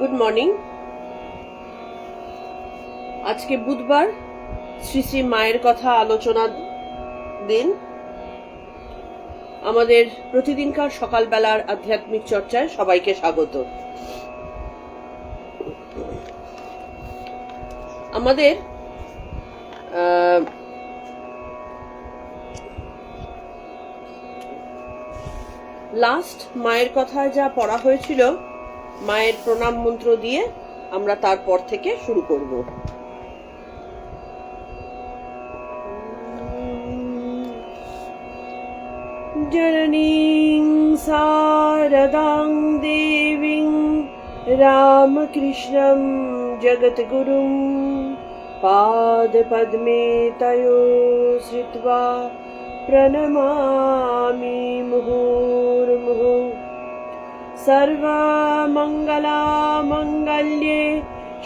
Good morning. আজকে বুধবার, শ্রী শ্রী মায়ের কথা আলোচনা দিন। আমাদের প্রতিদিনকার সকালবেলার আধ্যাত্মিক চর্চায় সবাইকে স্বাগত। আমাদের লাস্ট মায়ের কথায় যা পড়া হয়েছিল, মায়ের প্রণাম মন্ত্র দিয়ে আমরা তারপর থেকে শুরু করব। জননীং শারদাং দেবীং রামকৃষ্ণং জগদ্গুরুং পাদপদ্মে তয়ো শ্রিত্বা প্রণমামি মুহুর্মুহু। सर्वमङ्गलामङ्गल्ये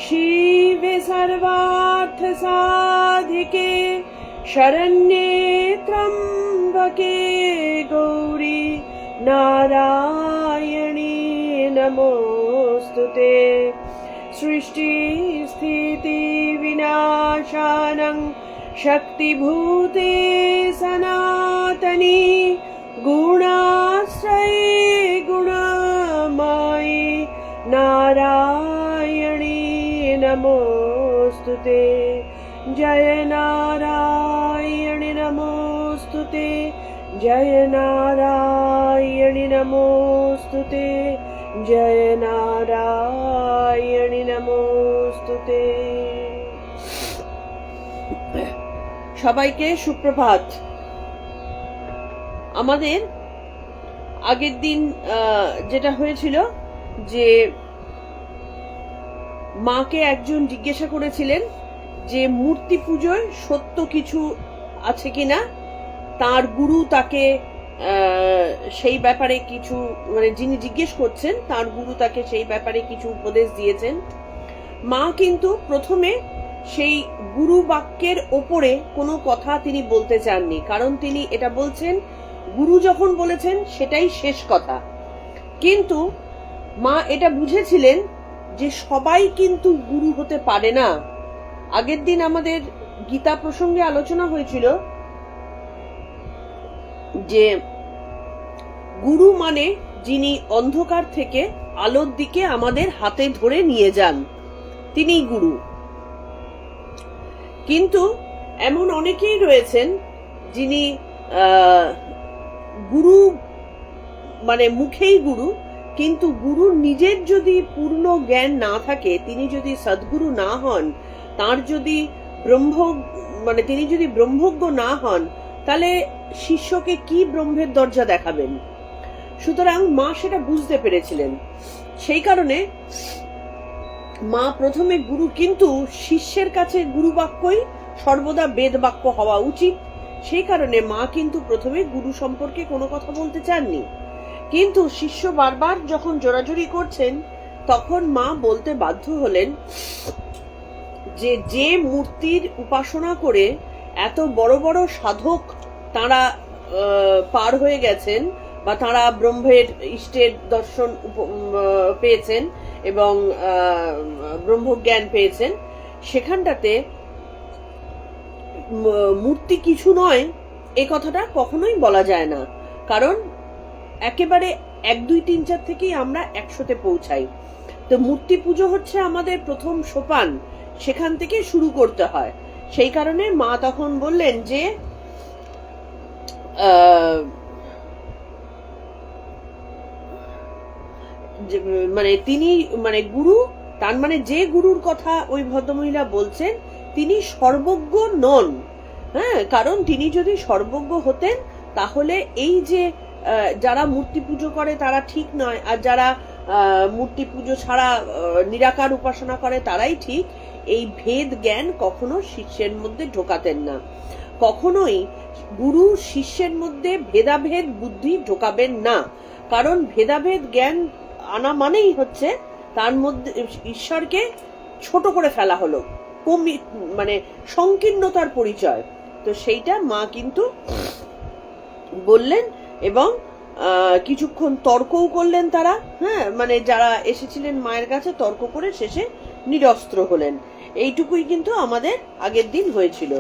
शिवे सर्वार्थसाधिके शरण्ये त्र्यम्बके गौरी नारायणी नमोऽस्तुते। सृष्टिस्थितिविनाशानं शक्तिभूते सनातनी गुणाश्रये गुणमाये नारायणी नमोऽस्तुते। जय नारायणी नमोऽस्तुते, जय नारायणी नमोऽस्तुते, जय नारायणी नमोऽस्तुते। সবাইকে সুপ্রভাত। আমাদের আগের দিন যেটা হয়েছিল যে মাকে একজন জিজ্ঞাসা করেছিলেন যে মূর্তি পুজোয় সত্য কিছু আছে কিনা। তার গুরু তাকে সেই ব্যাপারে কিছু, মানে যিনি জিজ্ঞেস করছেন তার গুরু তাকে সেই ব্যাপারে কিছু উপদেশ দিয়েছেন। মা কিন্তু প্রথমে সেই গুরু বাক্যের ওপরে কোনো কথা তিনি বলতে চাননি, কারণ তিনি এটা বলছেন গুরু যখন বলেছেন সেটাই শেষ কথা। কিন্তু মা এটা বুঝেছিলেন যে সবাই কিন্তু গুরু হতে পারে না। আগের দিন আমাদের গীতা প্রসঙ্গে আলোচনা হয়েছিল যে গুরু মানে যিনি অন্ধকার থেকে আলোর দিকে আমাদের হাতে ধরে নিয়ে যান, তিনিই গুরু। কিন্তু এমন অনেকেই রয়েছেন যিনি গুরু মানে মুখেই গুরু, কিন্তু গুরুর নিজের যদি পূর্ণ জ্ঞান না থাকে, তিনি যদি সদ্গুরু না হন, তার যদি তিনি যদি ব্রহ্মজ্ঞ না হন, তাহলে শিষ্যকে কি ব্রহ্মের দরজা দেখাবেন। সুতরাং মা সেটা বুঝতে পেরেছিলেন। সেই কারণে মা প্রথমে গুরু, কিন্তু শিষ্যের কাছে গুরু বাক্যই সর্বদা বেদ বাক্য হওয়া উচিত। সেই কারণে মা কিন্তু প্রথমে গুরু সম্পর্কে কোনো কথা বলতে চাননি। কিন্তু শিষ্য বারবার যখন জোরাজুরি করছেন, তখন মা বলতে বাধ্য হলেন যে মূর্তির উপাসনা করে এত বড় বড় সাধক তারা পার হয়ে গেছেন, বা তারা ব্রহ্মের ইষ্টের দর্শন পেয়েছেন এবং ব্রহ্মজ্ঞান পেয়েছেন, সেখানটাতে মূর্তি কিছু নয় এ কথাটা কখনোই বলা যায় না। কারণ একেবারে 1 2 3 4 থেকেই আমরা 100-তে পৌঁছাই। তো মূর্তি পুজো হচ্ছে আমাদের প্রথম সোপান, সেখান থেকে শুরু করতে হয়। সেই কারণে মা তখন বললেন যে তিনি গুরু, তার মানে যে গুরুর কথা ওই ভদ্রমহিলা বলছেন তিনি সর্বজ্ঞ নন। হ্যাঁ, কারণ তিনি যদি সর্বজ্ঞ হতেন তাহলে এই যে যারা মূর্তি পুজো করে তারা ঠিক নয়, আর যারা মূর্তি পুজো ছাড়া নিরাকার উপাসনা করে তারাই ঠিক, এই ভেদ জ্ঞান কখনো শিষ্যের মধ্যে ঢোকাতেন না। কখনোই গুরু শিষ্যের মধ্যে ভেদাভেদ বুদ্ধি ঢোকাবেন না, কারণ ভেদাভেদ জ্ঞান আনা মানেই হচ্ছে তার মধ্যে ঈশ্বরকে ছোট করে ফেলা হলো, সংকীর্ণতার পরিচয়। তো সেইটা মা কিন্তু বললেন এবং কিছুক্ষণ তর্কও করলেন তারা, হ্যাঁ, মানে যারা এসেছিলেন মায়ের কাছে, তর্ক করে শেষে নিরস্ত্র হলেন। এইটুকুই কিন্তু আমাদের আগের দিন হয়েছিল।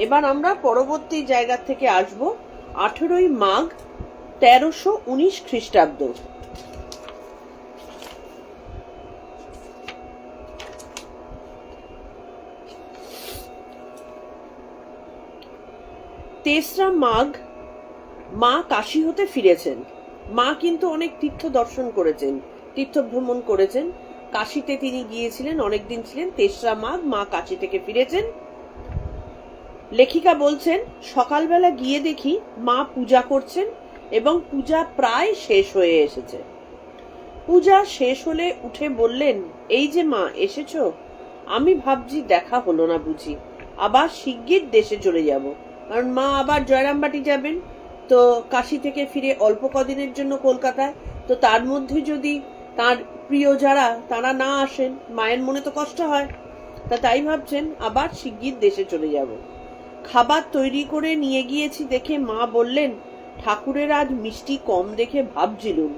এবার আমরা পরবর্তী জায়গা থেকে আসব 18ই মাঘ 1319 খ্রিস্টাব্দ। তেসরা মাঘ মা কাশী হতে ফিরেছেন। মা কিন্তু অনেক তীর্থ দর্শন করেছেন, তীর্থ ভ্রমণ করেছেন। কাশীতে তিনি গিয়েছিলেন, অনেকদিন ছিলেন। তেসরা মাঘ মা কাশী থেকে ফিরেছেন। লেখিকা বলছেন, সকালবেলা গিয়ে দেখি মা পূজা করছেন এবং পূজা প্রায় শেষ হয়ে এসেছে। পূজা শেষ হলে উঠে বললেন, এই যে মা এসেছো, আমি ভাবছি দেখা হলো না বুঝি, আবার শিগগির দেশে চলে যাব। কারণ মা আবার জয়রামবাটি যাবেন, তো কাশী থেকে ফিরে অল্প কদিনের জন্য কলকাতায়, তো তার মধ্যে যদি তার প্রিয় যারা তারা না আসেন, মায়ের মনে তো কষ্ট হয়। তাই ভাবছেন আবার শিগগির দেশে চলে যাব। খাবার তৈরি করে নিয়ে গিয়েছি দেখে মা বললেন, ঠাকুরের আজ মিষ্টি কম দেখে ভাবছিলুম।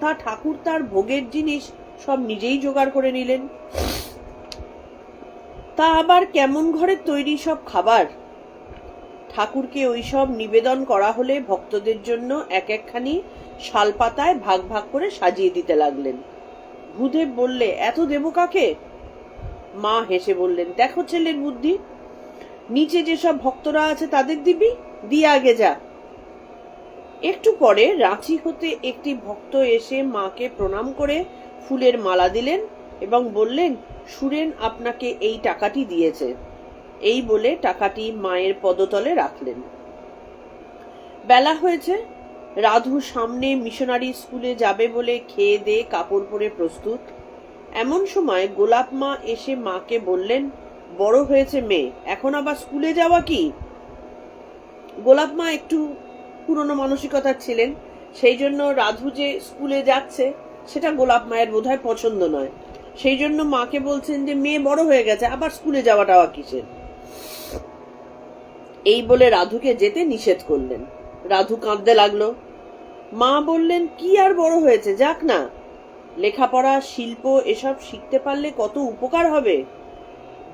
তা ঠাকুর তার ভোগের জিনিস সব নিজেই জোগাড় করে নিলেন। তা আবার কেমন ঘরের তৈরি সব খাবার? ঠাকুরকে ওইসব নিবেদন করা হলে ভক্তদের জন্য এক একখানি শালপাতায় ভাগ ভাগ করে সাজিয়ে দিতে লাগলেন। ভূদেব বললে, এত দেব কাকে? মা হেসে বললেন, দেখো ছেলের বুদ্ধি, নিচে যেসব ভক্তরা আছে তাদের দিবি, দিয়ে আগে যা। একটু পরে রাঁচি হতে একটি ভক্ত এসে মাকে প্রণাম করে ফুলের মালা দিলেন এবং বললেন, সুরেন আপনাকে এই টাকাটি দিয়েছে। এই বলে টাকাটি মায়ের পদতলে রাখলেন। বেলা হয়েছে। রাধু সামনে মিশনারি স্কুলে যাবে বলে খেয়ে দিয়ে কাপড় পরে প্রস্তুত। এমন সময় গোলাপ মা এসে মাকে বললেন, বড় হয়েছে মেয়ে, এখন আবার স্কুলে যাওয়া কি? গোলাপ মা একটু পুরনো মানসিকতার ছিলেন, সেই জন্য রাধু যে স্কুলে যাচ্ছে সেটা গোলাপ মায়ের বোধহয় পছন্দ নয়। সেই জন্য মাকে বলছেন যে মেয়ে বড় হয়ে গেছে, আবার স্কুলে যাওয়াটাও কিসের? এই বলে রাধুকে যেতে নিষেধ করলেন। রাধু কাঁদতে লাগলো। মা বললেন, কি আর বড় হয়েছে, যাক না, লেখাপড়া, শিল্প এসব শিখতে পারলে কত উপকার হবে।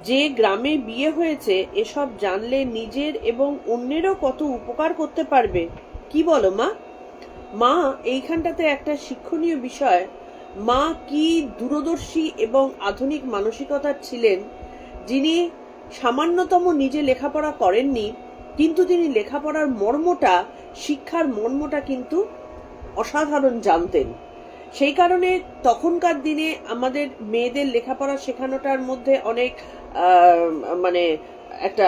যে গ্রামে বিয়ে হয়েছে এসব জানলে নিজের এবং অন্যেরও কত উপকার করতে পারবে। কি বলো মা? মা এইখানটাতে একটা শিক্ষণীয় বিষয়, মা কি দূরদর্শী এবং আধুনিক মানসিকতার ছিলেন, যিনি সামান্যতম নিজে লেখাপড়া করেননি, কিন্তু তিনি লেখাপড়ার মর্মটা, শিক্ষার মর্মটা কিন্তু অসাধারণ জানতেন। সেই কারণে তখনকার দিনে আমাদের মেয়েদের লেখাপড়া শেখানোটার মধ্যে অনেক মানে একটা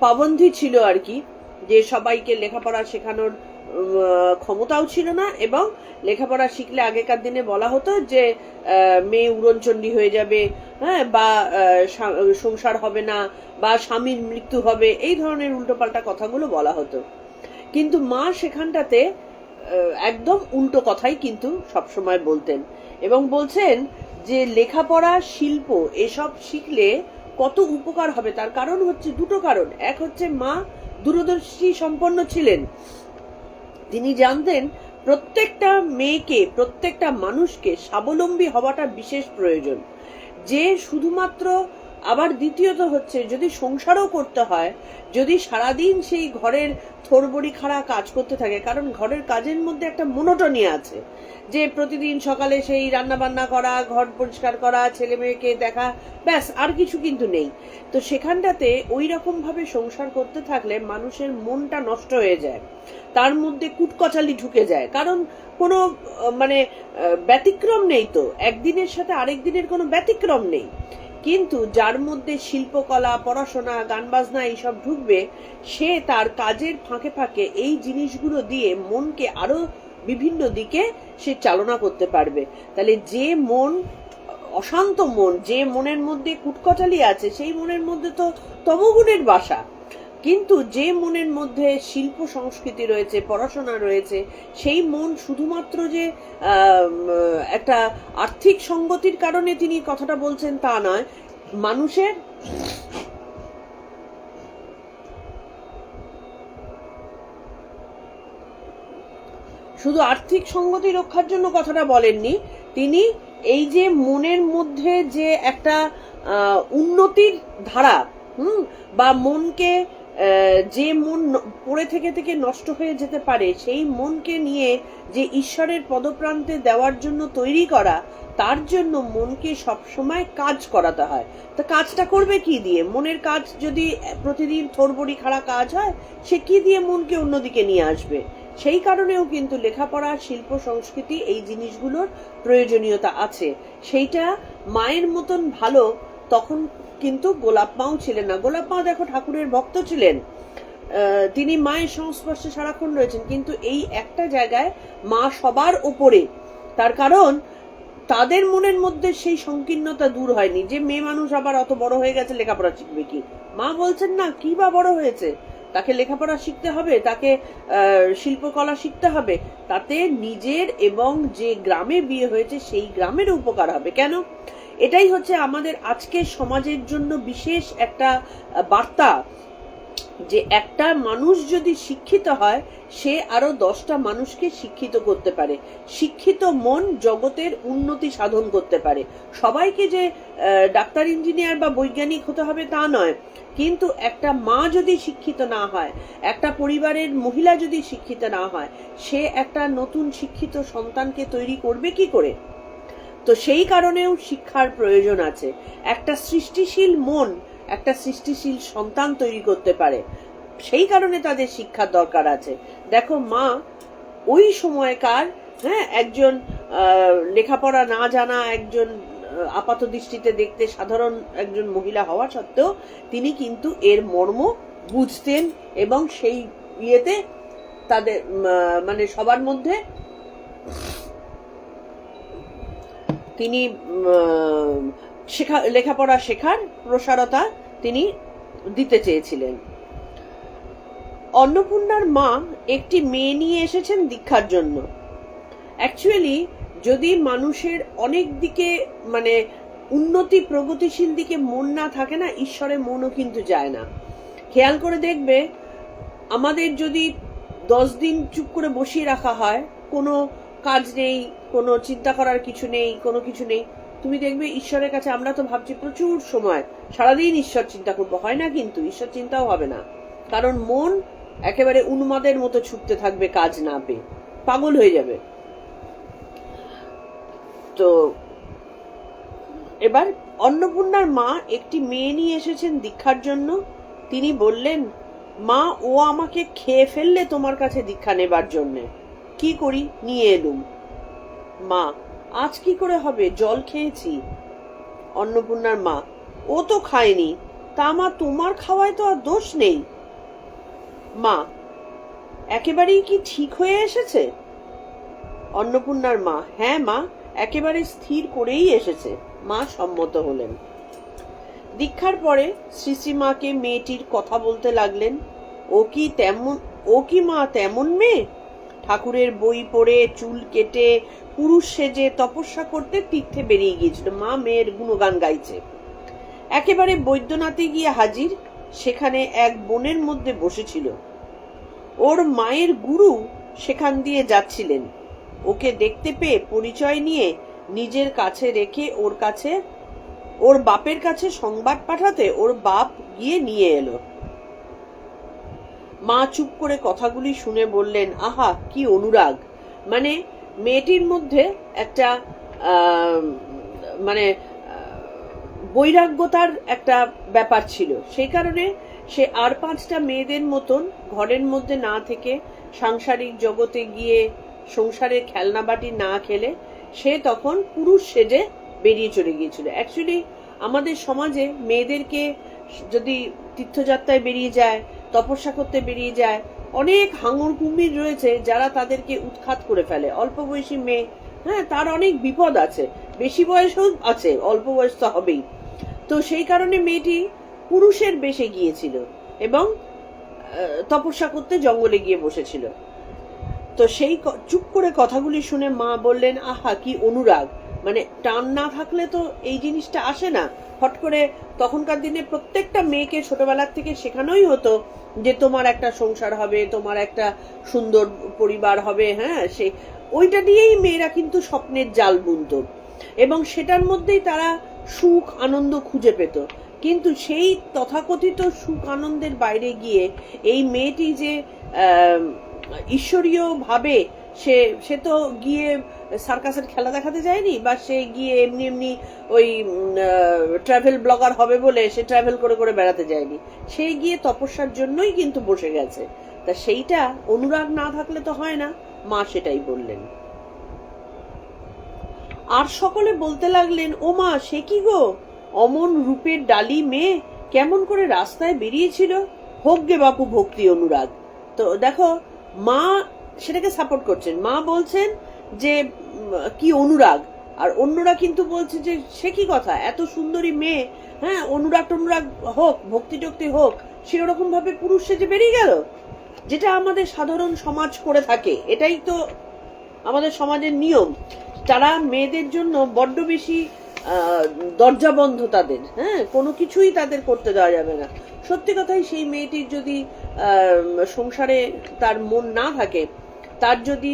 পাবন্ধি ছিল আর কি, যে সবাইকে লেখাপড়া শেখানোর ক্ষমতাও ছিল না, এবং লেখাপড়া শিখলে আগেকার দিনে বলা হতো যে মেয়ে উড়নচণ্ডী হয়ে যাবে, হ্যাঁ, বা সংসার হবে না, বা স্বামীর মৃত্যু হবে, এই ধরনের উল্টোপাল্টা কথাগুলো বলা হতো। কিন্তু মা সেখানটাতে একদম উল্টো কথাই কিন্তু সবসময় বলতেন, এবং বলছেন যে লেখাপড়া, শিল্প এসব শিখলে কত উপকার হবে। তার কারণ হচ্ছে দুটো কারণ। এক হচ্ছে মা দূরদর্শী সম্পন্ন ছিলেন, তিনি জানতেন প্রত্যেকটা মেয়েকে, প্রত্যেকটা মানুষকে স্বাবলম্বী হওয়াটা বিশেষ প্রয়োজন। যে শুধুমাত্র, আবার দ্বিতীয়ত হচ্ছে, যদি সংসারও করতে হয়, যদি সারাদিন সেই ঘরের থোড়বড়ি খাড়া কাজ করতে থাকে, কারণ ঘরের কাজের মধ্যে একটা মনোটনি আছে, যে প্রতিদিন সকালে সেই রান্না বান্না করা, ঘর পরিষ্কার করা, ছেলে মেয়েকে দেখা, ব্যাস, আর কিছু কিন্তু নেই। তো সেখানটাতে ওই রকম ভাবে সংসার করতে থাকলে মানুষের মনটা নষ্ট হয়ে যায়, তার মধ্যে কুটকচালি ঢুকে যায়, কারণ কোনো মানে ব্যতিক্রম নেই, তো একদিনের সাথে আরেক দিনের কোনো ব্যতিক্রম নেই। কিন্তু যার মধ্যে শিল্পকলা, পড়াশোনা, গান বাজনা এইসব ঢুকবে, সে তার কাজের ফাঁকে ফাঁকে এই জিনিসগুলো দিয়ে মনকে আরো বিভিন্ন দিকে সে চালনা করতে পারবে। তাহলে যে মন অশান্ত, মন যে মনের মধ্যে কুটকচালি আছে, সেই মনের মধ্যে তো তমগুণের বাসা। কিন্তু যে মনের মধ্যে শিল্প সংস্কৃতি রয়েছে, পড়াশোনা রয়েছে, সেই মন শুধুমাত্র যে একটা আর্থিক সঙ্গতির কারণে তিনি কথাটা বলছেন তা নয়, মানুষের শুধু আর্থিক সংগতি রক্ষার জন্য কথাটা বলেননি, তিনি এই যে মনের মধ্যে যে একটা উন্নতির ধারা, বা মনকে, যে মন পড়ে থেকে থেকে নষ্ট হয়ে যেতে পারে, সেই মনকে নিয়ে যে ঈশ্বরের পদপ্রান্তে দেওয়ার জন্য তৈরি করা, তার জন্য মনকে সবসময় কাজ করাতে হয়। তো কাজটা করবে কি দিয়ে? মনের কাজ যদি প্রতিদিন থোড়বড়ি খাড়া কাজ হয়, সে কি দিয়ে মনকে অন্যদিকে নিয়ে আসবে? সেই কারণেও কিন্তু লেখাপড়া, শিল্প, সংস্কৃতি, এই জিনিসগুলোর প্রয়োজনীয়তা আছে। সেইটা মায়ের মতন ভালো তখন কিন্তু গোলাপ মাও ছিলেন না। গোলাপ মা দেখো ঠাকুরের ভক্ত ছিলেন, তিনি মায়ের সংস্পর্শে সারাক্ষণ রয়েছেন, কিন্তু এই একটা জায়গায় মা সবার ওপরে। তার কারণ তাদের মনের মধ্যে সেই সংকীর্ণতা দূর হয়নি যে মেয়ে মানুষ আবার অত বড় হয়ে গেছে, লেখাপড়া শিখবে কি? মা বলছেন না, কি বা বড় হয়েছে, তাকে লেখাপড়া শিখতে হবে, তাকে শিল্পকলা শিখতে হবে, তাতে নিজের এবং যে গ্রামে বিয়ে হয়েছে সেই গ্রামের উপকার হবে। কেন? এটাই হচ্ছে আমাদের আজকের সমাজের জন্য বিশেষ একটা বার্তা, যে একটা মানুষ যদি শিক্ষিত হয়, সে আরো 10টা মানুষকে শিক্ষিত করতে পারে। শিক্ষিত মন জগতের উন্নতি সাধন করতে পারে। সবাইকে যে ডাক্তার, ইঞ্জিনিয়ার বা বৈজ্ঞানিক হতে হবে তা নয়, কিন্তু একটা মা যদি শিক্ষিত না হয়, একটা পরিবারের মহিলা যদি শিক্ষিত না হয়, সে একটা নতুন শিক্ষিত সন্তানকে তৈরি করবে কি করে? তো সেই কারণেও শিক্ষার প্রয়োজন আছে। একটা সৃষ্টিশীল মন একটা সৃষ্টিশীল সন্তান তৈরি করতে পারে, সেই কারণে তাদের শিক্ষার দরকার আছে। দেখো মা ওই সময়কার, একজন লেখাপড়া না জানা, একজন আপাত দৃষ্টিতে দেখতে সাধারণ একজন মহিলা হওয়া সত্ত্বেও তিনি কিন্তু এর মর্ম বুঝতেন, এবং সেই ইয়েতে তাদের মানে সবার মধ্যে তিনি লেখাপড়া শেখার প্রসারতা তিনি দিতে চেয়েছিলেন। অন্নপূর্ণার মা একটি মেয়ে নিয়ে এসেছেন দীক্ষার জন্য। অ্যাকচুয়ালি যদি মানুষের অনেক দিকে মানে উন্নতি প্রগতিশীল দিকে মন না থাকে না, ঈশ্বরে মনও কিন্তু যায় না। খেয়াল করে দেখবে, আমাদের যদি 10 দিন চুপ করে বসিয়ে রাখা হয়, কোনো কাজ নেই, কোনো চিন্তা করার কিছু নেই, কোনো কিছু নেই, তুমি দেখবে ঈশ্বরের কাছে, আমরা তো ভাবছি প্রচুর সময় সারাদিন ঈশ্বর চিন্তা করবো, হয় না, কিন্তু ঈশ্বর চিন্তাও হবে না, কারণ মন একেবারে উন্মাদের মতো ছুটতে থাকবে, কাজ না পেয়ে পাগল হয়ে যাবে। তো এবার অন্নপূর্ণার মা একটি মেয়ে নিয়ে এসেছেন দীক্ষার জন্য। তিনি বললেন, মা, ও আমাকে খেয়ে ফেললে তোমার কাছে দীক্ষা নেবার জন্যে। কি করি, নিয়ে এলুম। মা, আজ কি করে হবে, জল খেয়েছি। অন্নপূর্ণার মা, ও তো খায়নি। তা মা, তোমার খাওয়ায় তো আর দোষ নেই। মা, একেবারেই কি ঠিক হয়ে এসেছে? অন্নপূর্ণার মা, হ্যাঁ মা, একেবারে স্থির করেই এসেছে। মা সম্মত হলেন। দীক্ষার পরে শ্রীশ্রীমাকে মেয়েটির কথা বলতে লাগলেন। ও কি মা তেমন মেয়ে? ঠাকুরের বই পড়ে, চুল কেটে, পুরুষ সেজে তপস্যা করতে তীর্থে বেরিয়ে গিয়েছিল। মা মেয়ের গুণগান গাইছে। একেবারে বৈদ্যনাথে গিয়ে হাজির। সেখানে এক বনের মধ্যে বসেছিল। ওর মায়ের গুরু সেখান দিয়ে যাচ্ছিলেন। ওকে দেখতে পেয়ে পরিচয় নিয়ে নিজের কাছে রেখে ওর বাপের কাছে সংবাদ পাঠাতে ওর বাপ গিয়ে নিয়ে এলো। মা চুপ করে কথাগুলি শুনে বললেন, আহা, কি অনুরাগ! মানে মেয়েটির মধ্যে একটা মানে বৈরাগ্যতার একটা ব্যাপার ছিল। সেই কারণে সে আর 5টা মেয়েদের মতন ঘরের মধ্যে না থেকে, সাংসারিক জগতে গিয়ে সংসারের খেলনাবাটি না খেলে, সে তখন পুরুষ সেজে বেরিয়ে চলে গিয়েছিল। অ্যাকচুয়ালি আমাদের সমাজে মেয়েদেরকে যদি তীর্থযাত্রায় বেরিয়ে যায়, তপস্যা করতে বেরিয়ে যায়, অনেক হাঙর কুমির রয়েছে যারা তাদেরকে উৎখাত করে ফেলে। অল্প বয়সী মেয়ে, তার অনেক বিপদ আছে। বেশি বয়সও আছে, অল্প বয়স তো হবেই। তো সেই কারণে মেয়েটি পুরুষের বেশে গিয়েছিল এবং তপস্যা করতে জঙ্গলে গিয়ে বসেছিল। তো সেই চুপ করে কথাগুলি শুনে মা বললেন, আহা, কি অনুরাগ! মানে টান না থাকলে তো এই জিনিসটা আসে না হট করে। তখনকার দিনে প্রত্যেকটা মেয়েকে ছোটবেলার থেকে শেখানোই হতো যে তোমার একটা সংসার হবে, তোমার একটা সুন্দর পরিবার হবে, হ্যাঁ, সে ওইটা দিয়েই মেয়েরা কিন্তু স্বপ্নের জাল বুনতো এবং সেটার মধ্যেই তারা সুখ আনন্দ খুঁজে পেত। কিন্তু সেই তথাকথিত সুখ আনন্দের বাইরে গিয়ে এই মেয়েটি যে ঈশ্বরীয় ভাবে সে সে তো গিয়ে সার্কাসের খেলা দেখাতে যায়নি, বা সে গিয়ে এমনি এমনি ওই ট্রাভেল ব্লগার হবে বলে সে ট্রাভেল করে করে বেড়াতে যায়নি, সে গিয়ে তপস্যার জন্যই কিন্তু বসে গেছে। তা সেইটা অনুরাগ না থাকলে তো হয় না, মা সেটাই বললেন। আর সকলে বলতে লাগলেন, ও মা, সে কি গো, অমন রূপের ডালি মেয়ে কেমন করে রাস্তায় বেরিয়েছিল, হোক গে বাপু ভক্তি অনুরাগ। তো দেখো, মা সেটাকে সাপোর্ট করছেন, মা বলছেন যে কি অনুরাগ, আর অন্যরা কিন্তু বলছে যে সে কি কথা, এত সুন্দরী মেয়ে, হ্যাঁ, অনুরাগ টনুরাগ হোক, ভক্তি টক্তি হোক, সে ওরকম ভাবে পুরুষ সেজে বেরিয়ে গেল, যেটা আমাদের সাধারণ সমাজ করে থাকে, এটাই তো আমাদের সমাজের নিয়ম। তারা মেয়েদের জন্য বড্ড বেশি দরজা বন্ধ তাদের, হ্যাঁ, কোনো কিছুই তাদের করতে দেওয়া যাবে না। সত্যি কথাই, সেই মেয়েটির যদি সংসারে তার মন না থাকে, তার যদি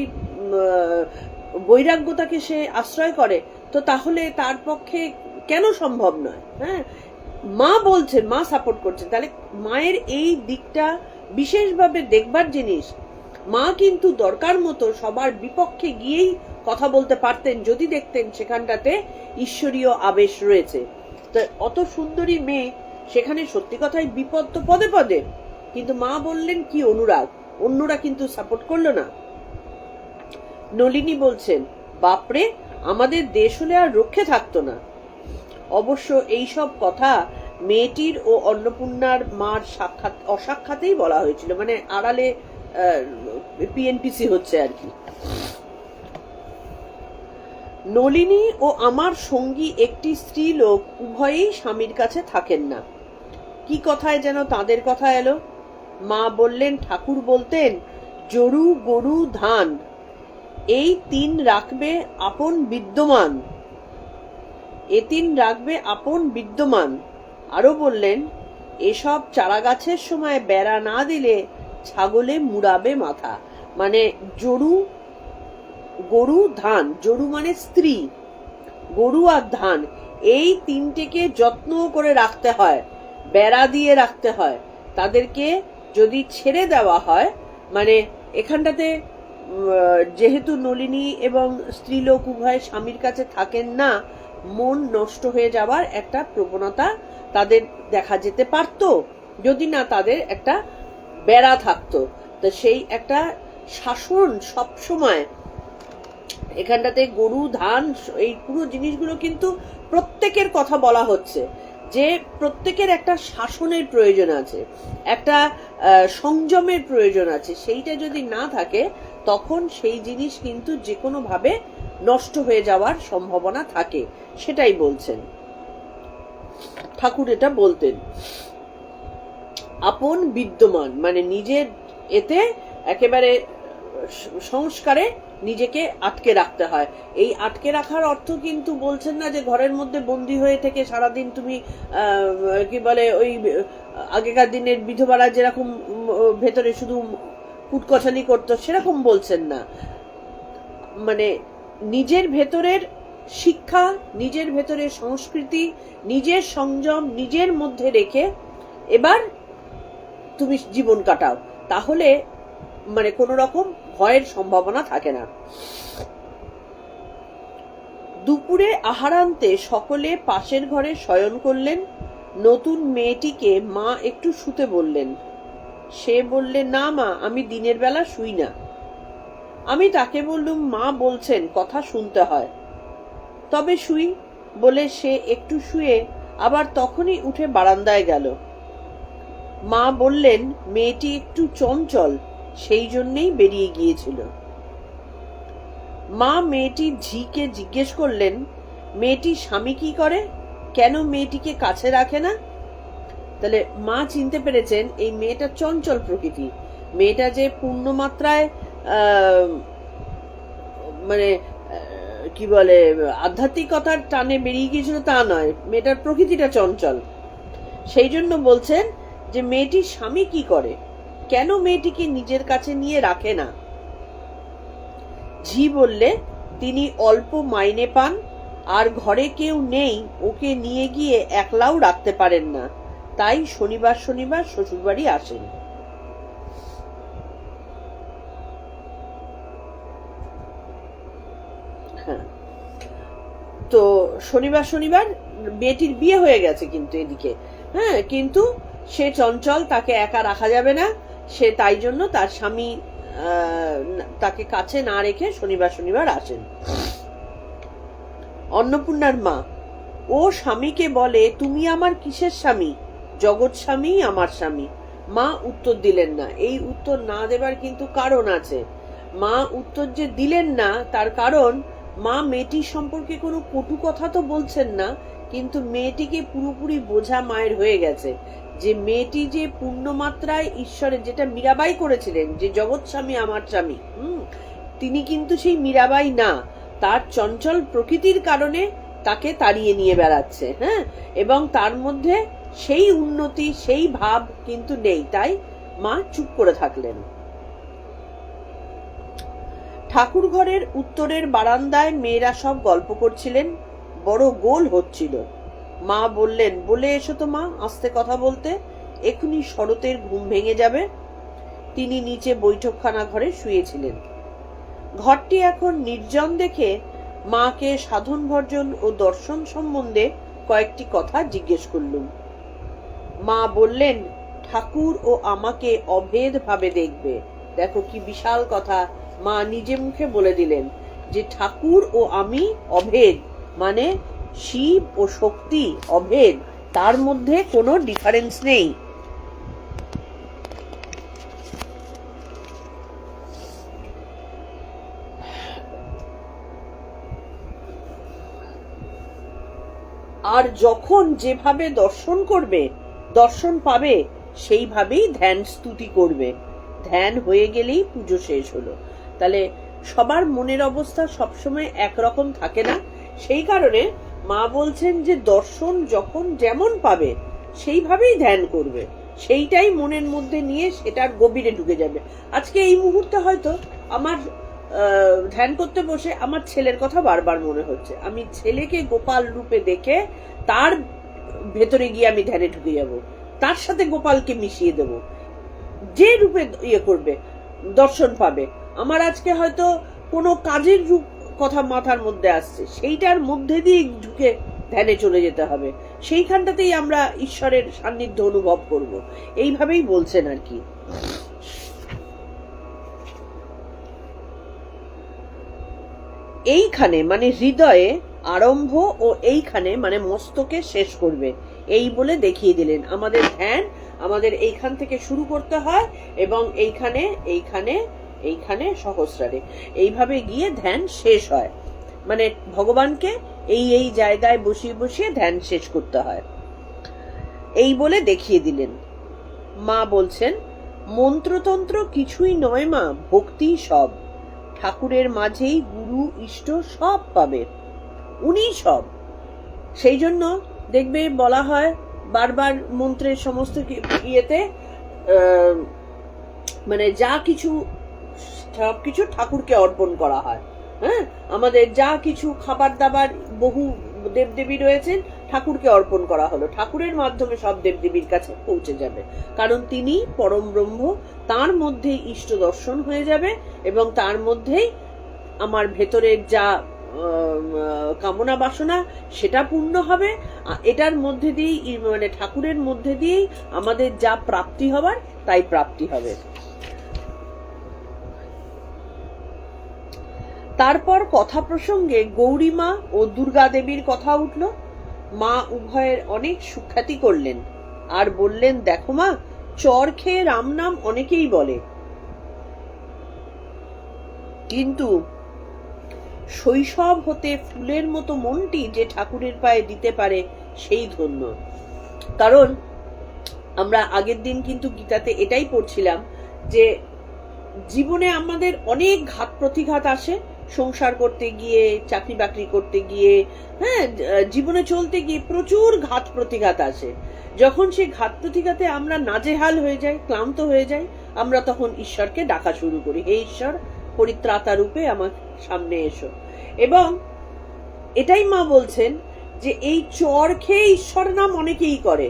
বৈরাগ্যতাকে সে আশ্রয় করে, তো তাহলে তার পক্ষে কেন সম্ভব নয়? হ্যাঁ, মা বলছেন, মা সাপোর্ট করছেন, তাহলে মায়ের এই দিকটা বিশেষভাবে দেখবার জিনিস। মা কিন্তু দরকার মতো সবার বিপক্ষে গিয়েই কথা বলতে পারতেন যদি দেখতেন সেখানটাতে ঈশ্বরীয় আবেশ রয়েছে। তো অত সুন্দরী মেয়ে, সেখানে সত্যি কথাই বিপদ তো পদে পদে, কিন্তু মা বললেন কি অনুরাগ, অন্যরা কিন্তু সাপোর্ট করলো না। নলিনী বলছেন, বাপরে, আমাদের দেশ হলে আর রক্ষে থাকতো না। অবশ্য এইসব কথা মেয়েটির ও অন্নপূর্ণার মার সাক্ষাৎ অসাক্ষাতেই বলা হয়েছিল, মানে আড়ালে পিএনপিসি হচ্ছে আর কি। নলিনী ও আমার সঙ্গী একটি স্ত্রী লোক উভয়েই স্বামীর কাছে থাকেন না। কি কথায় যেন তাদের কথা এলো। মা বললেন, ঠাকুর বলতেন, জরু গরু ধান এই তিন রাখবে আপন বিদ্যমান, এ তিন রাখবে আপন বিদ্যমান। আরো বললেন, এসব চারা গাছের সময় বেড়া না দিলে ছাগলে মুড়াবে মাথা। মানে জরু গরু ধান, জরু মানে স্ত্রী, গরু আর ধান, এই তিনটেকে যত্ন করে রাখতে হয়, বেড়া দিয়ে রাখতে হয়। তাদেরকে যদি ছেড়ে দেওয়া হয়, মানে এখানটাতে যেহেতু নলিনী এবং স্ত্রীলোক উভয় স্বামীর কাছে থাকেন না, মন নষ্ট হয়ে যাওয়ার একটা প্রবণতা তাদের দেখা যেতে পারত যদি না তাদের একটা বেড়া থাকতো। তো সেই একটা শাসন সব সময় এখানটাতে গরু ধান এই পুরো জিনিসগুলো কিন্তু প্রত্যেকের কথা বলা হচ্ছে, যে প্রত্যেকের একটা শাসনের প্রয়োজন আছে, একটা সংযমের প্রয়োজন আছে। সেইটা যদি না থাকে তখন সেই জিনিস কিন্তু যে কোনো ভাবে নষ্ট হয়ে যাওয়ার সম্ভাবনা থাকে, সেটাই বলছেন ঠাকুর। এটা বলতেন আপন বিদ্যমান, মানে নিজের এতে একেবারে সংস্কারে নিজেকে আটকে রাখতে হয়। এই আটকে রাখার অর্থ কিন্তু বলছেন না যে ঘরের মধ্যে বন্দী হয়ে থেকে সারাদিন তুমি কি বলে ওই আগেকার দিনের বিধবারা যেরকম ভেতরে শুধু কুটকছানি করতো সেরকম বলছেন না। মানে নিজের ভেতরের শিক্ষা, নিজের ভেতরের সংস্কৃতি, নিজের সংযম নিজের মধ্যে রেখে এবার তুমি জীবন কাটাও, তাহলে মানে কোন রকম ভয়ের সম্ভাবনা থাকে না। দুপুরে আহারান্তে সকলে পাশের ঘরে শয়ন করলেন। নতুন মেয়েটিকে মা একটু শুতে বললেন। সে বললে, না মা, আমি দিনের বেলা শুই না। আমি তাকে বললুম, মা বলছেন কথা শুনতে হয়, তবে শুই বলে সে একটু শুয়ে আবার তখনই উঠে বারান্দায় গেল। মা বললেন, মেয়েটি একটু চঞ্চল, সেই জন্যেই বেরিয়ে গিয়েছিল। মা মেয়েটির ঝিকে জিজ্ঞেস করলেন, মেয়েটির স্বামী কি করে, কেন মেয়েটিকে কাছে রাখে না? তাহলে মা চিনতে পেরেছেন এই মেয়েটা চঞ্চল প্রকৃতি, মেয়েটা যে পূর্ণ মাত্রায় মানে কি বলে আধ্যাত্মিকতার টানে বেরিয়ে গিয়েছিল তা নয়, মেয়েটার প্রকৃতিটা চঞ্চল। সেই জন্য বলছেন যে মেয়েটির স্বামী কি করে, কেন মেয়েটিকে নিজের কাছে নিয়ে রাখে না। ঝি বললে তিনি অল্প মাইনে পান আর ঘরে কেউ নেই, ওকে নিয়ে গিয়ে একলাও রাখতে পারেন না, তাই শনিবার শনিবার শ্বশুরবাড়ি আসেন। হ্যাঁ, তো শনিবার শনিবার মেয়েটির বিয়ে হয়ে গেছে কিন্তু এদিকে, হ্যাঁ, কিন্তু সে চঞ্চল, তাকে একা রাখা যাবে না, সে তাই জন্য তার স্বামী তাকে কাছে না রেখে শনিবার শনিবার আসেন। অন্নপূর্ণার মা, ও স্বামীকে বলে তুমি আমার কিসের স্বামী, জগৎ স্বামী আমার স্বামী। মা উত্তর দিলেন না। এই উত্তর না দেবার কিন্তু কারণ আছে। মা উত্তর যে দিলেন না তার কারণ, মা মেয়েটির সম্পর্কে কোনো কটু কথা তো বলছেন না, কিন্তু মেয়েটিকে পুরোপুরি বোঝা মায়ের হয়ে গেছে যে মেয়েটি যে পূর্ণমাত্রায় ঈশ্বরের, যেটা মীরাবাই করেছিলেন যে জগৎ স্বামী আমার স্বামী, তিনি কিন্তু সেই মীরাবাই না, তার চঞ্চল প্রকৃতির কারণে তাকে তাড়িয়ে নিয়ে বেড়াচ্ছে। হ্যাঁ, এবং তার মধ্যে সেই উন্নতি সেই ভাব কিন্তু নেই, তাই মা চুপ করে থাকলেন। ঠাকুর ঘরের উত্তরের বারান্দায় মেয়েরা সব গল্প করছিলেন, বড় গোল হচ্ছিল। মা বললেন, বলে এসো তো মা, আস্তে কথা বলতে, এখুনি শরতের ঘুম ভেঙে যাবে। তিনি নিচে বৈঠকখানা ঘরে শুয়েছিলেন। ঘরটি এখন নির্জন দেখে মাকে সাধন ভর্জন ও দর্শন সম্বন্ধে কয়েকটি কথা জিজ্ঞেস করলুম। মা বললেন, ঠাকুর ও আমাকে অভেদ ভাবে দেখবে। দেখো কি বিশাল কথা, মা নিজে মুখে বলে দিলেন যে ঠাকুর ও আমি অভেদ, মানে শিব ও শক্তি অভেদ, তার মধ্যে কোনো ডিফারেন্স নেই। আর যখন যেভাবে দর্শন করবে, দর্শন পাবে, সেইভাবেই ধ্যান স্তুতি করবে। ধ্যান হয়ে গেলেই পুজো শেষ হলো। তাহলে সবার মনের অবস্থা সবসময় একরকম থাকে না, সেই কারণে মা বলছেন যে দর্শন যখন যেমন পাবে সেইভাবেই ধ্যান করবে, সেইটাই মনের মধ্যে নিয়ে সেটার গভীরে ঢুকে যাবে। আজকে এই মুহূর্তে হয়তো আমার ধ্যান করতে বসে আমার ছেলের কথা বারবার মনে হচ্ছে, আমি ছেলেকে গোপাল রূপে দেখে তার ভেতরে গিয়ে আমি ধ্যানে ঢুকে যাব, তার সাথে গোপালকে মিশিয়ে দেব, যে রূপে ইয়ে করবে দর্শন পাবে। আমার আজকে হয়তো কোনো কাজের রূপ কথা মাথার মধ্যে আসছে, সেইটার মধ্যে দিয়ে ঢুকে ধ্যানে চলে যেতে হবে, সেইখানটাতেই আমরা ঈশ্বরের সান্নিধ্য অনুভব করব। এইভাবেই বলছেন আর কি। এইখানে মানে হৃদয়ে আরম্ভ ও এইখানে মানে মস্তকে শেষ করবে, এই বলে দেখিয়ে দিলেন। আমাদের ধ্যান আমাদের এইখান থেকে শুরু করতে হয় এবং এইখানে এইখানে এইখানে সহস্রারে এইভাবে গিয়ে ধ্যান শেষ হয়, মানে ভগবানকে এই এই জায়গায় বসিয়ে বসিয়ে ধ্যান শেষ করতে হয়, এই বলে দেখিয়ে দিলেন। মা বলছেন, মন্ত্রতন্ত্র কিছুই নয় মা, ভক্তি সব। ঠাকুরের মাঝেই গুরু ইষ্ট সব পাবে, উনি সব। সেই জন্য দেখবে বলা হয় বারবার মন্ত্রের সমস্ত ইয়েতে মানে যা কিছু সবকিছু ঠাকুরকে অর্পণ করা হয়। হ্যাঁ, আমাদের যা কিছু খাবার দাবার বহু দেবদেবী রয়েছেন, ঠাকুরকে অর্পণ করা হলো, ঠাকুরের মাধ্যমে সব দেবদেবীর কাছে পৌঁছে যাবে, কারণ তিনি পরম ব্রহ্ম, তার মধ্যেই ইষ্ট দর্শন হয়ে যাবে এবং তার মধ্যেই আমার ভেতরের যা কামনা বাসনা সেটা পূর্ণ হবে। এটার মধ্যে দিয়েই মানে ঠাকুরের মধ্যে দিয়েই আমাদের যা প্রাপ্তি হবার তাই প্রাপ্তি হবে। তারপর কথা প্রসঙ্গে গৌরীমা ও দুর্গা দেবীর কথা উঠল। মা উভয়ের অনেক সুখ্যাতি করলেন আর বললেন, দেখো মা, চর খেয়ে রাম নাম অনেকেই বলে, কিন্তু শৈশব হতে ফুলের মতো মনটি যে ঠাকুরের পায়ে দিতে পারে সেই ধন্য। কারণ আমরা আগের দিন কিন্তু গীতাতে এটাই পড়ছিলাম যে জীবনে আমাদের অনেক ঘাত প্রতিঘাত আসে, সংসার করতে গিয়ে, চাকরি বাকরি করতে গিয়ে, হ্যাঁ, জীবনে চলতে গিয়ে প্রচুর ঘাত প্রতিঘাত আসে। যখন সে ঘাত প্রতিঘাতে আমরা নাজেহাল হয়ে যাই, ক্লান্ত হয়ে যাই, আমরা তখন ঈশ্বরকে ডাকা শুরু করি, হে ঈশ্বর, পরিত্রাতা রূপে আমার সামনে এসো। এবং এটাই মা বলছেন যে এই চর খেয়ে ঈশ্বর নাম অনেকেই করে,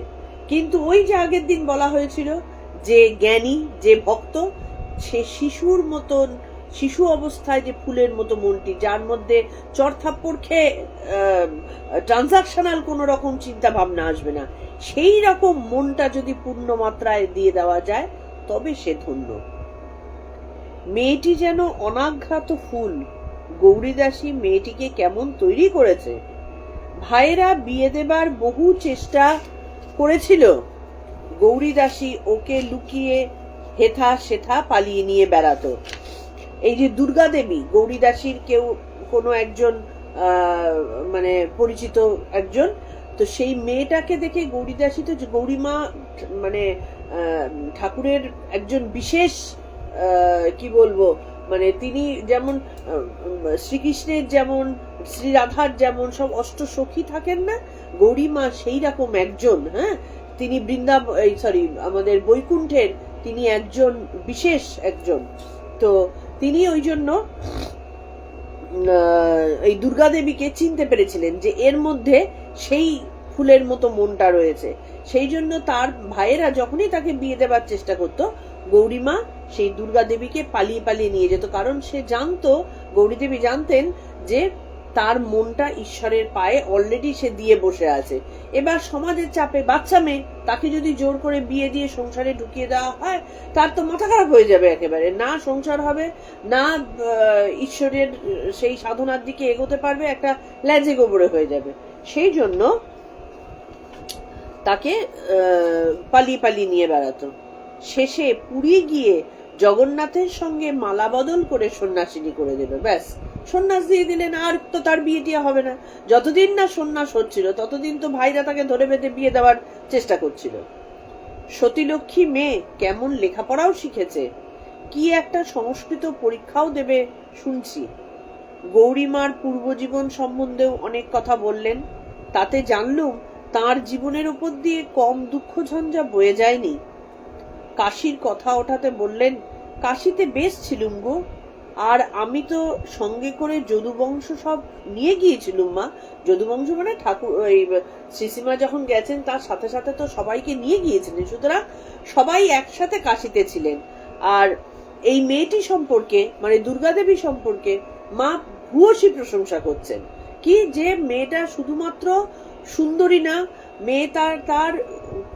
কিন্তু ওই যে আগের দিন বলা হয়েছিল যে জ্ঞানী, যে ভক্ত, সে শিশুর মতন, শিশু অবস্থায় যে ফুলের মতো মনটি, যার মধ্যে চর থাপ্পড় খেয়ে ট্রানজাকশনাল কোন রকম চিন্তা ভাবনা আসবে না, সেই রকম মনটা যদি পূর্ণ মাত্রায় দিয়ে দেওয়া যায় তবে সে ধন্য। মেয়েটি যেন অনাঘ্রাত ফুল। গৌরীদাসী মেয়েটিকে কেমন তৈরি করেছে। ভাইয়েরা বিয়ে দেবার বহু চেষ্টা করেছিল, গৌরীদাসী ওকে লুকিয়ে হেথা সেথা পালিয়ে নিয়ে বেড়াতো। এই যে দুর্গা দেবী, গৌরীদাসীর কেউ কোনো একজন মানে পরিচিত একজন, তো সেই মেয়েটাকে দেখে গৌরীদাসী, তো গৌরীমা মানে ঠাকুরের একজন বিশেষ কি বলবো, মানে তিনি যেমন শ্রীকৃষ্ণের যেমন, শ্রী রাধার যেমন সব অষ্ট সখী থাকেন না, গৌরীমা সেই রকম একজন। হ্যাঁ, তিনি আমাদের বৈকুণ্ঠের তিনি একজন বিশেষ একজন। তো তিনি ওই জন্য এই দুর্গা দেবীকে চিনতে পেরেছিলেন যে এর মধ্যে সেই ফুলের মতো মনটা রয়েছে। সেই জন্য তার ভাইয়েরা যখনই তাকে বিয়ে দেবার চেষ্টা করত, গৌরীমা সেই দুর্গা দেবীকে পালিয়ে পালিয়ে নিয়ে যেত, কারণ সে জানতো, গৌরী দেবী জানতেন যে তার মনটা ঈশ্বরের পায়ে অলরেডি সে দিয়ে বসে আছে। এবার সমাজের চাপে বাচ্চা মেয়ে, তাকে যদি জোর করে বিয়ে দিয়ে সংসারে ঢুকিয়ে দেওয়া হয়, তার তো মাথা খারাপ হয়ে যাবে একেবারে, না সংসার হবে, না ঈশ্বরের সেই সাধনার দিকে এগোতে পারবে, একটা ল্যাজে গোবরে হয়ে যাবে। সেই জন্য তাকে পালিয়ে পালিয়ে নিয়ে বেড়াতো। শেষে পুরী গিয়ে জগন্নাথের সঙ্গে মালা বদল করে সন্ন্যাসিনী করে দিল, ব্যাস সন্ন্যাস দিয়ে দিলেন, আর তো তার বিয়ে টিয়া হবে না। যতদিন না সন্ন্যাস হচ্ছিল ততদিন তো ভাইরা তাকে ধরে বেঁধে বিয়ে দেওয়ার চেষ্টা করছিল। সতীলক্ষ্মী মেয়ে কেমন লেখাপড়াও শিখেছে, কি একটা সংস্কৃত পরীক্ষাও দেবে শুনছি। গৌরীমার পূর্বজীবন সম্বন্ধেও অনেক কথা বললেন, তাতে জানলুম তার জীবনের উপর দিয়ে কম দুঃখ ঝঞ্ঝা বয়ে যায়নি। কাশীর কথা ওঠাতে বললেন, কাশীতে বেশ ছিলুম গো, আর আমি তো সঙ্গে করে যদুবংশ সব নিয়ে গিয়েছিলুম মা। যদুবংশ মানে ঠাকুর, ওই শ্রীসীমা যখন গেছেন তার সাথে সাথে তো সবাইকে নিয়ে গিয়েছিলেন, সুতরাং সবাই একসাথে কাশীতে ছিলেন। আর এই মেয়েটি সম্পর্কে, মানে দুর্গা দেবী সম্পর্কে মা ভূয়সী প্রশংসা করছেন, কি যে মেয়েটা শুধুমাত্র সুন্দরী না, মেয়ে তার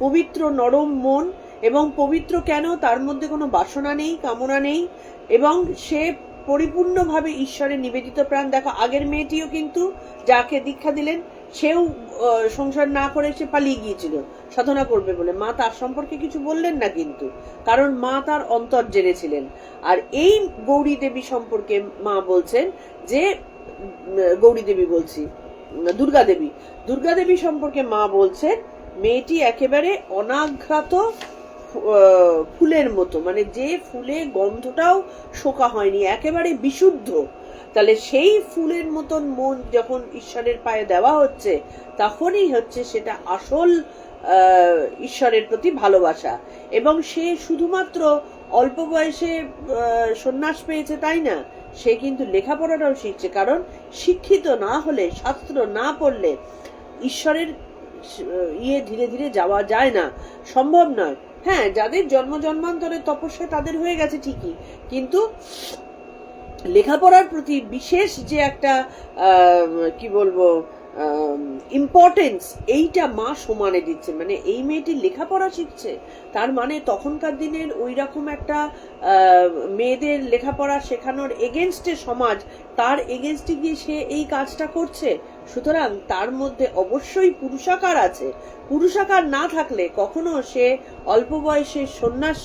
পবিত্র নরম মন, এবং পবিত্র কেন, তার মধ্যে কোনো বাসনা নেই, কামনা নেই, এবং সে পরিপূর্ণভাবে ঈশ্বরের নিবেদিত প্রাণ। দেখো আগের মেয়েটিও কিন্তু যাকে দীক্ষা দিলেন, সেও সংসার না করে সে পালিয়ে গিয়েছিল সাধনা করবে বলে, মা তার সম্পর্কে কিছু বললেন না কিন্তু, কারণ মা তার অন্তর জেনেছিলেন। আর এই গৌরী দেবী সম্পর্কে মা বলছেন যে, গৌরী দেবী বলছি, দুর্গা দেবী সম্পর্কে মা বলছেন মেয়েটি একেবারে অনাঘ্রাত ফুলের মতো, মানে যে ফুলে গন্ধটাও শোকা হয়নি, একেবারে বিশুদ্ধ। তাহলে সেই ফুলের মতন মন যখন ঈশ্বরের পায়ে দেওয়া হচ্ছে, তখনই হচ্ছে সেটা আসল ঈশ্বরের প্রতি ভালোবাসা। এবং সে শুধুমাত্র অল্প বয়সে সন্ন্যাস পেয়েছে তাই না, সে কিন্তু লেখাপড়াটাও শিখছে, কারণ শিক্ষিত না হলে, শাস্ত্র না পড়লে ঈশ্বরের ধীরে ধীরে যাওয়া যায় না, সম্ভব নয়। হ্যাঁ, যাদের জন্ম জন্মান্তরের তপস্যা তাদের হয়ে গেছে ঠিকই, কিন্তু লেখাপড়ার প্রতি বিশেষ যে একটা কি বলবো ইম্পর্টেন্স, এইটা মা সমানে দিচ্ছে। মানে এই মেয়েটি লেখাপড়া শিখছে, তার মানে তখনকার দিনের ওই রকম একটা মেয়েদের লেখাপড়া শেখানোর এগেনস্টে সমাজ, তার এগেনস্টে গিয়ে সে এই কাজটা করছে। সুতরাং তার মধ্যে অবশ্যই পুরুষাকার আছে। পুরুষাকার না থাকলে কখনো সে অল্প বয়সে সন্ন্যাস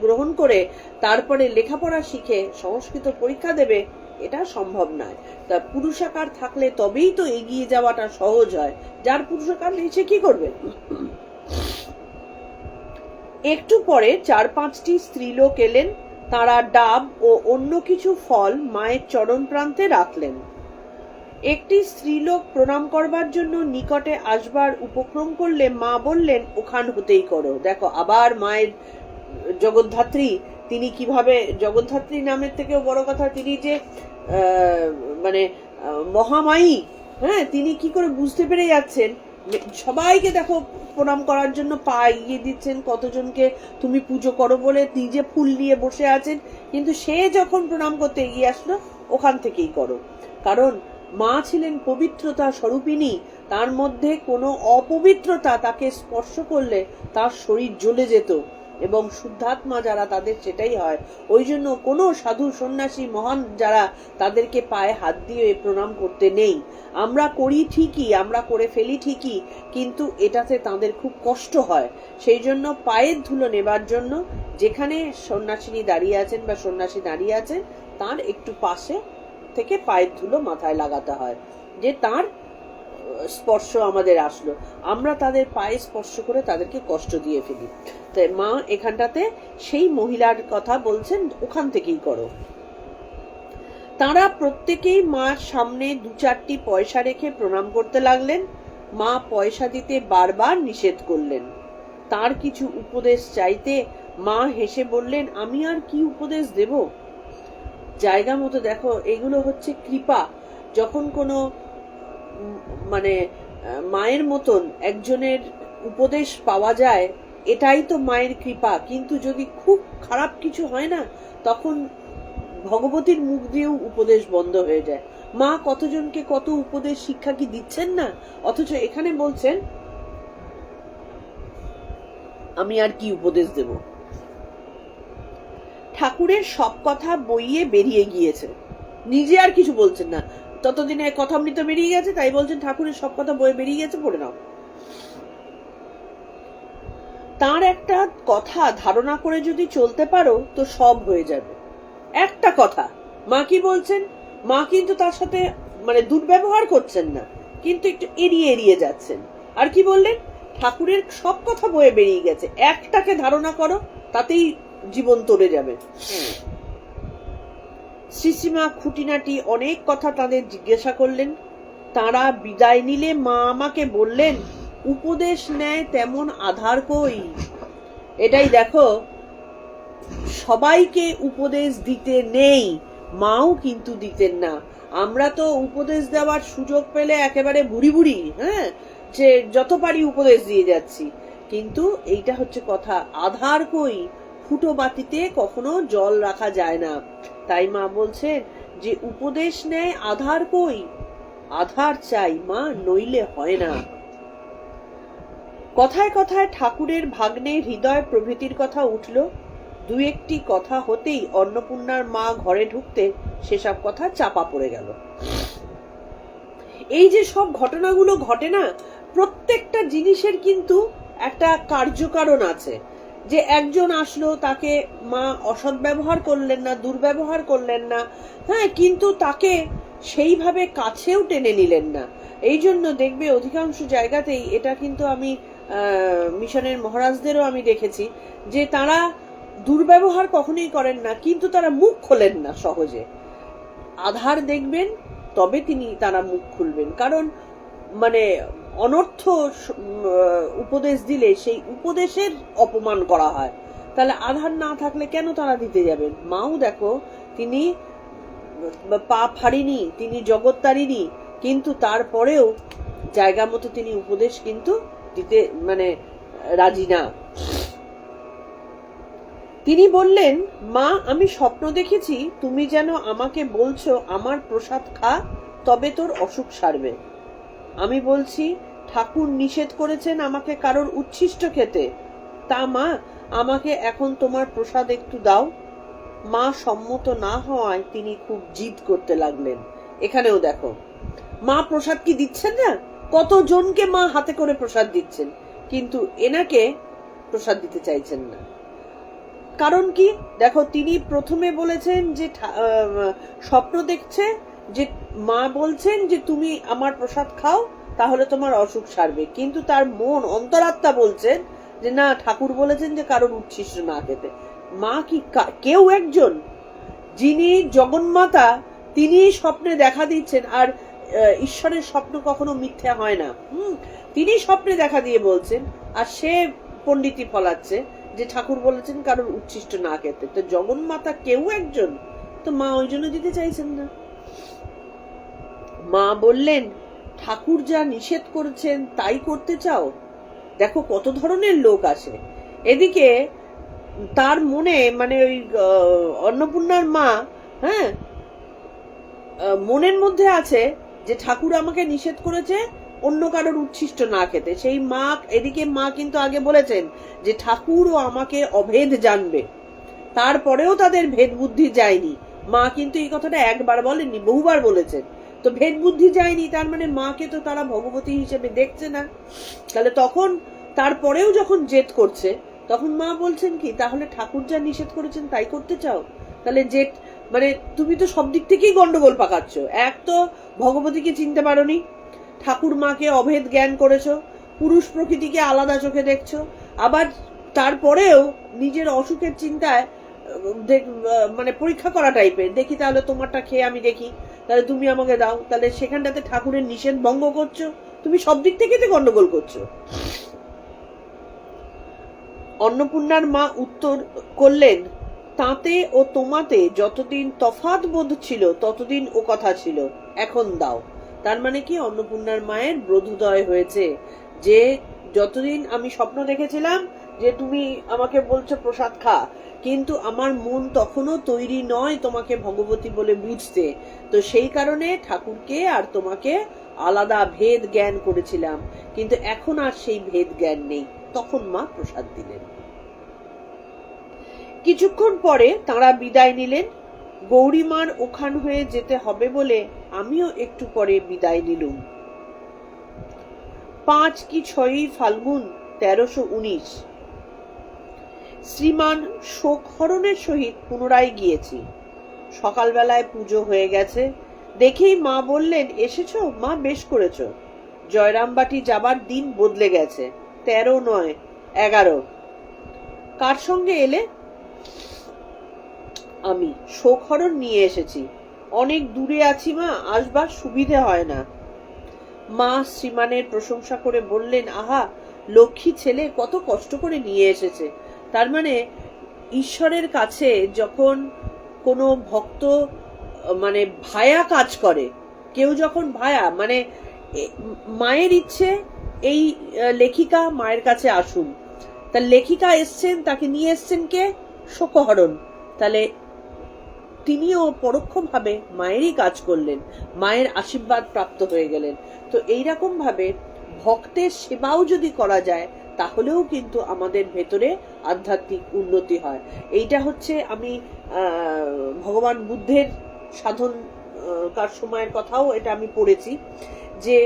গ্রহণ করে তারপরে লেখাপড়া শিখে সংস্কৃত পরীক্ষা দেবে, এটা সম্ভব নয়। তা পুরুষাকার থাকলে তবেই তো এগিয়ে যাওয়াটা সহজ হয়, যার পুরুষাকার নেই সে কি করবে। একটু পরে 4-5টি স্ত্রীলোক এলেন, তারা ডাব ও অন্য কিছু ফল মায়ের চরণ প্রান্তে রাখলেন। একটি স্ত্রীলোক প্রণাম করবার জন্য নিকটে আসবার উপক্রম করলে মা বললেন, ওখান হতেই করো। দেখো, আবার মায়ের জগদ্ধাত্রী, তিনি কিভাবে, জগদ্ধাত্রী নামের থেকেও বড় কথা, তিনি যে মানে মহামায়ী, হ্যাঁ, তিনি কি করে বুঝতে পেরে যাচ্ছেন। সবাইকে দেখো প্রণাম করার জন্য পা এগিয়ে দিচ্ছেন, কতজনকে তুমি পুজো করো বলে নিজে ফুল নিয়ে বসে আছেন, কিন্তু সে যখন প্রণাম করতে এগিয়ে আসলো, ওখান থেকেই করো। কারণ মা ছিলেন পবিত্রতা স্বরূপিণী, তার মধ্যে কোনো অপবিত্রতা তাকে স্পর্শ করলে তার শরীর জ্বলে যেত, এবং শুদ্ধাত্মা যারা তাদের সেটাই হয়। ওই জন্য কোনো সাধু সন্ন্যাসী মহান যারা, তাদেরকে পায়ে হাত দিয়ে প্রণাম করতে নেই। আমরা করি ঠিকই, আমরা করে ফেলি ঠিকই, কিন্তু এটাতে তাদের খুব কষ্ট হয়। সেই জন্য পায়ের ধুলো নেবার জন্য যেখানে সন্ন্যাসিনী দাঁড়িয়ে আছেন বা সন্ন্যাসী দাঁড়িয়ে আছেন, তার একটু পাশে থেকে পায়ের ধুলো মাথায় লাগাতে হয়, যে তার স্পর্শ আমাদের আসলো, আমরা তাদের পায়ে স্পর্শ করে তাদেরকে কষ্ট দিয়ে ফেলি। তাই মা এখানটাতে সেই মহিলার কথা বলছেন, ওখান থেকেই করো। তারা প্রত্যেকেই মার সামনে 2-4টি পয়সা রেখে প্রণাম করতে লাগলেন। মা পয়সা দিতে বারবার নিষেধ করলেন। তার কিছু উপদেশ চাইতে মা হেসে বললেন, আমি আর কি উপদেশ দেব। জায়গা মতো দেখো, এগুলো হচ্ছে কৃপা। যখন কোনো মানে মায়ের মতন একজনের উপদেশ পাওয়া যায়, এটাই তো মায়ের কৃপা। কিন্তু যদি খুব খারাপ কিছু হয় না, তখন ভগবতীর মুখ দিয়েও উপদেশ বন্ধ হয়ে যায়। মা কতজনকে কত উপদেশ শিক্ষা কি দিচ্ছেন না, অথচ এখানে বলছেন আমি আর কি উপদেশ দেব। ঠাকুরের সব কথা বইয়ে বেরিয়ে গিয়েছে, নিজে আর কিছু বলছেন না। ততদিনে কথামৃত বেরিয়ে গেছে, তাই বলছেন ঠাকুরের সব কথা বইয়ে বেরিয়ে গেছে, পড়ে নাও। তার একটা কথা ধারণা করে যদি চলতে পারো তো সব হয়ে যাবে। একটা কথা, মা কি বলছেন, মা কিন্তু তার সাথে মানে দুর্ব্যবহার করছেন না, কিন্তু একটু এড়িয়ে এড়িয়ে যাচ্ছেন। আর কি বললেন, ঠাকুরের সব কথা বয়ে বেরিয়ে গেছে, একটাকে ধারণা করো, তাতেই জীবন তরে যাবে। শ্রীশ্রীমা খুঁটিনাটি অনেক কথা তাদের জিজ্ঞাসা করলেন। তারা বিদায় নিলে মা আমাকে বললেন, উপদেশ নেয় তেমন আধার কই। এটাই দেখো, সবাইকে উপদেশ দিতে নেই, মাও কিন্তু দিতেন না। আমরা তো উপদেশ দেওয়ার সুযোগ পেলে একেবারে বুড়ি বুড়ি, হ্যাঁ, যে যত পারি উপদেশ দিয়ে যাচ্ছি। কিন্তু এইটা হচ্ছে কথা, আধার কই, ফুটো বাতিতে কখনো জল রাখা যায় না। তাই মা বলছেন যে উপদেশ নেয় আধার কই, আধার চাই মা, নইলে হয় না। কথায় কথায় ঠাকুরের ভাগ্নে হৃদয় প্রভৃতির কথা উঠল। 2-1টি কথা হতেই অন্নপূর্ণার মা ঘরে ঢুকতে সেসব কথা চাপা পড়ে গেল। এই যে সব ঘটনাগুলো ঘটে না, প্রত্যেকটা জিনিসের কিন্তু একটা কার্যকারণ আছে। যে একজন আসলো, তাকে মা অসৎ ব্যবহার করলেন না, দুর্ব্যবহার করলেন না, হ্যাঁ, কিন্তু তাকে সেইভাবে কাছেও টেনে নিলেন না। এই জন্য দেখবে অধিকাংশ জায়গাতেই, এটা কিন্তু আমি মিশনের মহারাজদেরও আমি দেখেছি, যে তারা দুর্ব্যবহার কখনোই করেন না, কিন্তু তারা মুখ খোলেন না সহজে। আধার দেখবেন, তবে তারা মুখ খুলবেন। কারণ মানে অনর্থ উপদেশ দিলে সেই উপদেশের অপমান করা হয়। তাহলে আধার না থাকলে কেন তারা দিতে যাবেন। মাও দেখো, তিনি পা ফাড়িনি, তিনি জগত্তারিণী, কিন্তু তারপরেও জায়গা মতো তিনি উপদেশ কিন্তু দিতে মানে রাজি না। তিনি বললেন, মা আমি স্বপ্ন দেখেছি, তুমি যেন আমাকে বলছো আমার প্রসাদ খা, তবে তোর অসুখ সারবে। আমি বলছি, ঠাকুর নিষেধ করেছেন আমাকে কারোর উচ্ছিষ্ট খেতে। তা মা, আমাকে এখন তোমার প্রসাদ একটু দাও। মা সম্মত না হওয়ায় তিনি খুব জিদ করতে লাগলেন। এখানেও দেখো, মা প্রসাদ কি দিচ্ছেন না, কতজনকে মা হাতে করে প্রসাদ দিচ্ছেন, কিন্তু এনাকে প্রসাদ দিতে চাইছেন না। কারণ কি দেখো, তিনি প্রথমে বলেছেন যে স্বপ্ন দেখছে, যে মা বলছেন যে তুমি আমার প্রসাদ খাও, তাহলে তোমার অসুখ সারবে, কিন্তু তার মন অন্তরাত্মা বলছেন যে না, ঠাকুর বলেছেন যে কারোর উচ্ছিষ্ট না খেতে। মা কি কেউ একজন? যিনি জগন্মাতা তিনি স্বপ্নে দেখা দিচ্ছেন, আর ঈশ্বরের স্বপ্ন কখনো মিথ্যা হয় না। তিনি স্বপ্নে দেখা দিয়ে বলছেন, আর সে পণ্ডিতি ফলাচ্ছে যে ঠাকুর বলেছেন কারোর উচ্ছিষ্ট না খেতে। তো জগন্মাতা কেউ একজন, তো মা ওই জন্য দিতে চাইছেন না। মা বললেন, ঠাকুর যা নিষেধ করেছেন তাই করতে চাও? দেখো কত ধরনের লোক আসে। এদিকে তার মনে মানে ওই অন্নপূর্ণার মা, হ্যাঁ, মনের মধ্যে আছে যে ঠাকুর আমাকে নিষেধ করেছে অন্য কারোর উচ্ছিষ্ট না খেতে। সেই মা, এদিকে মা কিন্তু আগে বলেছেন যে ঠাকুরও আমাকে অভেদ জানবে, তারপরেও তাদের ভেদ বুদ্ধি যায়নি। মা কিন্তু এই কথাটা একবার বলেননি, বহুবার বলেছেন। তো ভেদ বুদ্ধি যায়নি, তার মানে মাকে তো তারা ভগবতী হিসেবে দেখছে না। তাহলে তখন তারপরেও যখন জেদ করছে, তখন মা বলছেন কি, তাহলে ঠাকুর যা নিষেধ করেছেন তাই করতে চাও? তাহলে জেদ মানে তুমি তো সব দিক থেকেই গন্ডগোল পাকাচ্ছ। এক তো ভগবতীকে চিনতে পারোনি, ঠাকুর মাকে অভেদ জ্ঞান করেছো, পুরুষ প্রকৃতিকে আলাদা চোখে দেখছো, আবার তারপরেও নিজের অসুখের চিন্তায় মানে পরীক্ষা করা টাইপের, দেখি তাহলে তোমারটা খেয়ে আমি দেখি, তাহলে তুমি আমাকে দাও। তাহলে সেখানটাতে ঠাকুরের নিষেধ ভঙ্গ করছো, তুমি সব দিক থেকে তো গন্ডগোল করছো। অন্নপূর্ণার মা উত্তর করলেন, তাতে ও তোমাতে যতদিন তফাৎ বোধ ছিল ততদিন ও কথা ছিল, এখন দাও। তার মানে কি, অন্নপূর্ণার মায়ের বোধোদয় হয়েছে যে যতদিন আমি স্বপ্ন দেখেছিলাম যে তুমি আমাকে বলছো প্রসাদ খা, কিন্তু আমার মন তখনও তৈরি নয় তোমাকে ভগবতী বলে বুঝতে। তো সেই কারণে ঠাকুরকে আর তোমাকে আলাদা ভেদ জ্ঞান করেছিলাম, কিন্তু এখন আর সেই ভেদ জ্ঞান নেই। তখন মা প্রসাদ দিলেন। কিছুক্ষণ পরে তাঁরা বিদায় নিলেন। গৌরীমার ওখান হয়ে যেতে হবে বলে আমিও একটু পরে বিদায় নিলুম। 5 কি 6 ফাল্গুন 1319। শ্রীমান শোকহরণের সহিত পুনরায় গিয়েছি। সকালবেলায় পুজো হয়ে গেছে দেখেই মা বললেন, এসেছো মা, বেশ করেছো। জয়রামবাটি যাবার দিন বদলে গেছে, 13 নয় 11। কার সঙ্গে এলে? আমি শোকহরণ নিয়ে এসেছি। অনেক দূরে আছি মা, আসবার সুবিধে হয় না। মা শ্রীমানের প্রশংসা করে বললেন, আহা, লক্ষ্মী ছেলে, কত কষ্ট করে নিয়ে এসেছে। তার মানে ঈশ্বরের কাছে যখন কোনো ভক্ত মানে ভায়া কাজ করে, কেউ যখন ভায়া মানে মায়ের ইচ্ছে এই লেখিকা মায়ের কাছে আসুন, তার লেখিকা এসছেন, তাকে নিয়ে এসছেন কে? শোকহরণ। তাহলে তিনিও পরোক্ষভাবে মায়েরই কাজ করলেন, মায়ের আশীর্বাদ প্রাপ্ত হয়ে গেলেন। তো এইরকম ভাবে ভক্তের সেবাও যদি করা যায়, তাহলেও কিন্তু আমাদের ভেতরে আধ্যাত্মিক উন্নতি হয়। এইটা হচ্ছে আমি ভগবান বুদ্ধের সাধন কার সময়ের কথাও এটা আমি পড়েছি, যে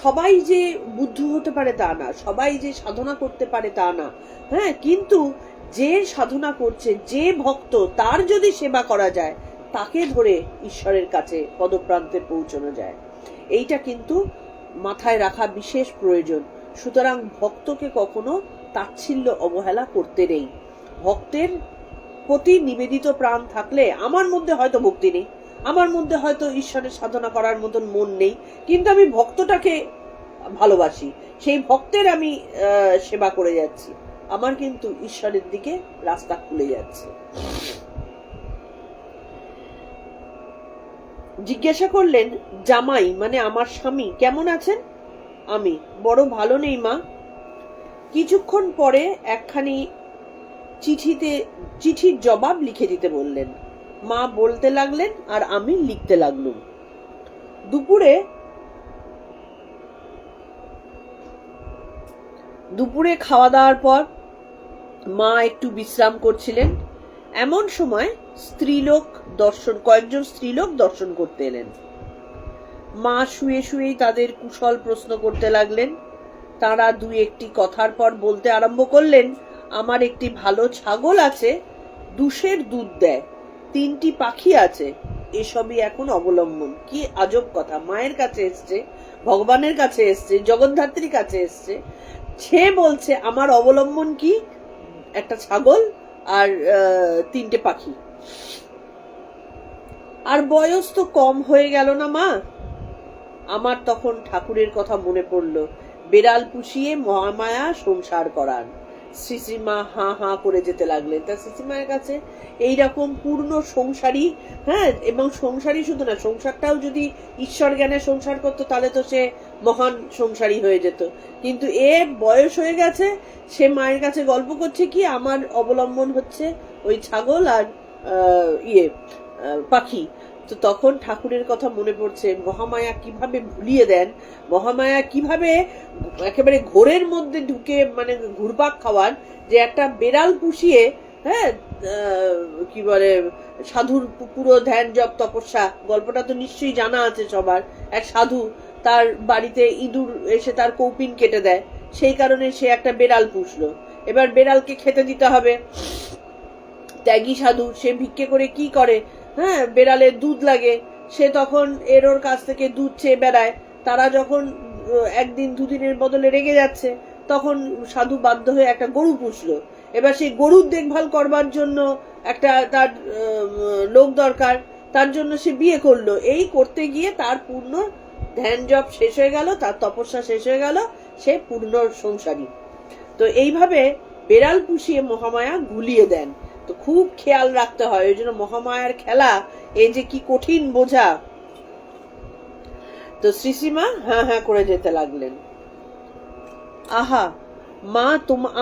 সবাই যে বুদ্ধ হতে পারে তা না, সবাই যে সাধনা করতে পারে তা না, হ্যাঁ, কিন্তু যে সাধনা করছে, যে ভক্ত, তার যদি সেবা করা যায়, তাকে ধরে ঈশ্বরের কাছে পদপ্রান্তে পৌঁছানো যায়। এইটা কিন্তু মাথায় রাখা বিশেষ প্রয়োজন। সুতরাং ভক্তকে কখনো তাচ্ছিল্য অবহেলা করতে নেই। ভক্তের প্রতি নিবেদিত প্রাণ থাকলে, আমার মধ্যে হয়তো ভক্তি নেই, আমার মধ্যে হয়তো ঈশ্বরের সাধনা করার মতন মন নেই, কিন্তু আমি ভক্তটাকে ভালোবাসি, সেই ভক্তের আমি সেবা করে যাচ্ছি, আমার কিন্তু ঈশ্বরের দিকে রাস্তা খুলে যাচ্ছে। জিজ্ঞাসা করলেন, জামাই মানে আমার স্বামী কেমন আছেন? আমি, বড় ভালো নেই মা। কিছুক্ষণ পরে একখানি চিঠির জবাব লিখে দিতে বললেন। মা বলতে লাগলেন আর আমি লিখতে লাগলুম। দুপুরে খাওয়া দাওয়ার পর মা একটু বিশ্রাম করছিলেন। এমন সময় কয়েকজন স্ত্রীলোক দর্শন করতে এলেন। মা শুয়ে শুয়েই তাদের কুশল প্রশ্ন করতে লাগলেন। তারা 2-1টি কথার পর বলতে আরম্ভ করলেন, আমার একটি ভালো ছাগল আছে, 2 দুধ দেয়, 3টি পাখি আছে, এসবই এখন অবলম্বন। কি আজব কথা! মায়ের কাছে এসছে, ভগবানের কাছে এসছে, জগদ্ধাত্রীর কাছে এসছে, সে বলছে আমার অবলম্বন কি? একটা ছাগল আর 3টে পাখি। আর বয়স তো কম হয়ে গেল না মা? আমার তখন ঠাকুরের কথা মনে পড়ল, বেড়াল পুষিয়ে মহামায়া সংসার করান। শ্রীশ্রীমা হাঁ হাঁ করে যেতে লাগলেন। তা শ্রীশ্রীমায়ের কাছে এইরকম পূর্ণ সংসারী, হ্যাঁ, এবং সংসারী শুধু না, সংসারটাও যদি ঈশ্বর জ্ঞানে সংসার করতো তাহলে তো সে মহান সংসারী হয়ে যেত। কিন্তু এ বয়স হয়ে গেছে, সে মায়ের কাছে গল্প করছে কি আমার অবলম্বন হচ্ছে ওই ছাগল আর পাখি। তো তখন ঠাকুরের কথা মনে পড়ছে, মহামায়া কিভাবে ভুলিয়ে দেন, মহামায়া কিভাবে একেবারে ঘোরের মধ্যে ঢুকে মানে ঘুরপাক খাওয়ান, যে একটা বেড়াল পুষিয়ে, হ্যাঁ, কি বলে, সাধুর পুরো ধ্যান জপ তপস্যা, গল্পটা তো নিশ্চয়ই জানা আছে সবার। এক সাধু, তার বাড়িতে ইঁদুর এসে তার কৌপিন কেটে দেয়, সেই কারণে সে একটা বেড়াল পুষলো। এবার বেড়ালকে খেতে দিতে হবে, ত্যাগী সাধু, সে ভিক্ষে করে কি করে, হ্যাঁ, বেড়ালের দুধ লাগে, সে তখন ওর কাছ থেকে দুধ চেয়ে বেড়ায়। তারা যখন একদিন দুদিনের বদলে রেগে যাচ্ছে, তখন সাধু বাধ্য হয়ে একটা গরু পুষলো। এবার সেই গরুর দেখভাল করবার জন্য একটা তার লোক দরকার, তার জন্য সে বিয়ে করলো। এই করতে গিয়ে তার পূর্ণ ধ্যান জপ শেষ হয়ে গেল, তার তপস্যা শেষ হয়ে গেল, সে পূর্ণ সংসারী। তো এইভাবে বেড়াল পুষিয়ে মহামায়া ঘুলিয়ে দেন। তো খুব খেয়াল রাখতে হয়, ওই জন্য মহামায়ার খেলা এই যে কি কঠিন বোঝা। তো শ্রীশ্রীমা হ্যাঁ হ্যাঁ করে যেতে লাগলেন। আহা মা,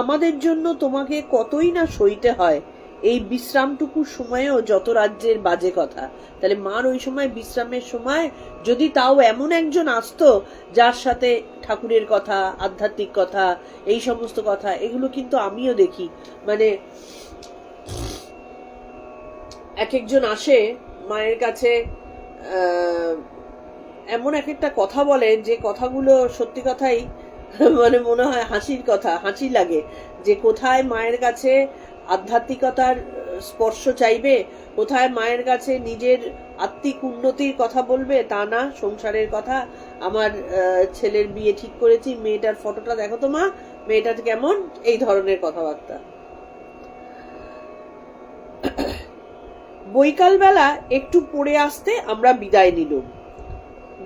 আমাদের জন্য তোমাকে কতই না সইতে হয়, এই বিশ্রামটুকু সময়েও যত রাজ্যের বাজে কথা। তাহলে মার ওই সময় বিশ্রামের সময় যদি তাও এমন একজন আসতো যার সাথে ঠাকুরের কথা, আধ্যাত্মিক কথা, এই সমস্ত কথা, এগুলো কিন্তু আমিও দেখি, মানে এক একজন আসে মায়ের কাছে, এমন এক একটা কথা বলে যে কথাগুলো সত্যি কথাই মানে মনে হয় হাসির কথা, হাসি লাগে, যে কোথায় মায়ের কাছে আধ্যাত্মিকতার স্পর্শ চাইবে, কোথায় মায়ের কাছে নিজের আত্মিক উন্নতির কথা বলবে, তা না সংসারের কথা। আমার ছেলের বিয়ে ঠিক করেছি, মেয়েটার ফটোটা দেখো তো মা, মেয়েটা কেমন, এই ধরনের কথাবার্তা। বৈকালবেলা একটু পড়ে আসতে আমরা বিদায় নিলুম।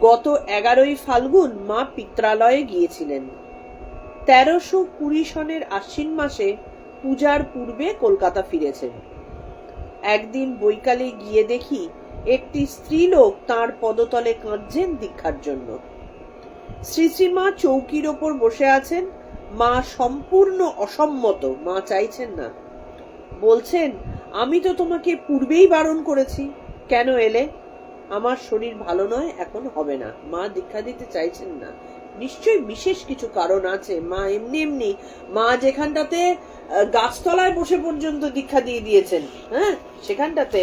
গত 11ই ফাল্গুন মা পিত্রালয়ে গিয়েছিলেন। 1320 সনের আশ্বিন মাসে পূজার পূর্বে কলকাতা ফিরেছেন। একদিন বৈকালে গিয়ে দেখি একটি স্ত্রীলোক তাঁর পদতলে কাঁদছেন দীক্ষার জন্য। শ্রীশ্রীমা চৌকির ওপর বসে আছেন, মা সম্পূর্ণ অসম্মত, মা চাইছেন না। বলছেন, আমি তো তোমাকে পূর্বেই বারণ করেছি, কেন এলে? আমার শরীর ভালো নয়, এখন হবে না। মা দীক্ষা দিতে চাইছেন না, নিশ্চয়ই বিশেষ কিছু কারণ আছে। মা এমনি এমনি, মা যেখানটাতে গাছতলায় বসে পর্যন্ত দীক্ষা দিয়ে দিয়েছেন, হ্যাঁ, সেখানটাতে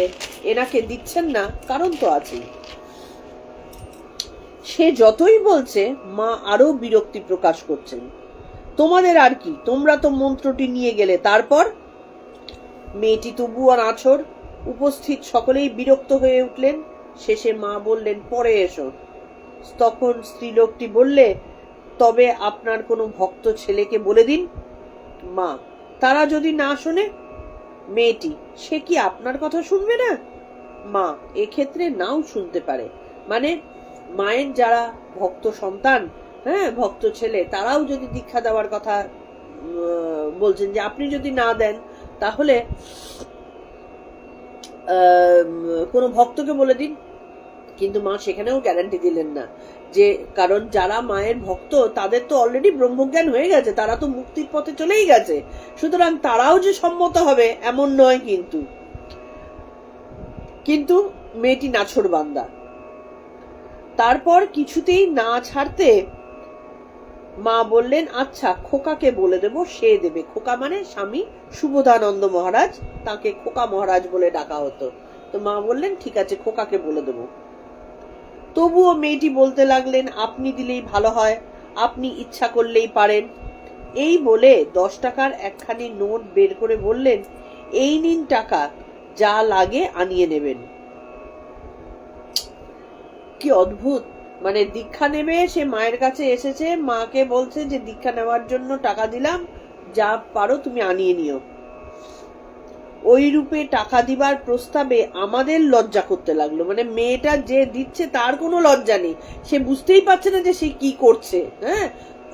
এনাকে দিচ্ছেন না, কারণ তো আছে। সে যতই বলছে মা আরো বিরক্তি প্রকাশ করছেন। তোমাদের আর কি, তোমরা তো মন্ত্রটি নিয়ে গেলে, তারপর? মেয়েটি তবুও নাছোড়। উপস্থিত সকলেই বিরক্ত হয়ে উঠলেন। শেষে মা বললেন, পরে এসো। তখন স্ত্রীলোকটি বললে, তবে আপনার কোনো ভক্ত ছেলেকে বলে দিন। মা, তারা যদি না শোনে? মেয়েটি, সে কি আপনার কথা শুনবে না? মা, এক্ষেত্রে নাও শুনতে পারে, মানে মায়ের যারা ভক্ত সন্তান, হ্যাঁ, ভক্ত ছেলে, তারাও যদি দীক্ষা দেওয়ার কথা বলছেন, যে আপনি যদি না দেন তাহলে কোনো ভক্তকে বলে দিন। কিন্তু মা সেখানেও গ্যারান্টি দিলেন না, যে কারণ যারা মায়ের ভক্ত তাদের তো অলরেডি ব্রহ্মজ্ঞান হয়ে গেছে, তারা তো মুক্তির পথে চলেই গেছে, সুতরাং তারাও যে সম্মত হবে এমন নয়। কিন্তু মেয়েটি নাছোড় বান্দা। তারপর কিছুতেই না ছাড়তে মা বললেন, আচ্ছা খোকাকে বলে দেব, সে দেবে। খোকা মানে স্বামী সুবোধানন্দ মহারাজ, তাকে খোকা মহারাজ বলে ডাকা হতো। তো মা বললেন, ঠিক আছে, খোকাকে বলে দেব। তবুও মেয়েটি বলতে লাগলেন, আপনি দিলেই ভালো হয়, আপনি ইচ্ছা করলেই পারেন। এই বলে 10 টাকার একখানি নোট বের করে বললেন, এই নিন টাকা, যা লাগে আনিয়ে নেবেন। কি অদ্ভুত, মানে দীক্ষা নেবে, সে মায়ের কাছে এসেছে, মাকে বলছে যে দীক্ষা নেওয়ার জন্য টাকা দিলাম, যা পারো তুমি আনিয়ে নিও। ওই রূপে টাকা দিবার প্রস্তাবে আমাদের লজ্জা করতে লাগলো। মানে মেয়েটা যে দিচ্ছে তার কোনো লজ্জা নেই, সে বুঝতেই পারছে না যে সে কি করছে। হ্যাঁ,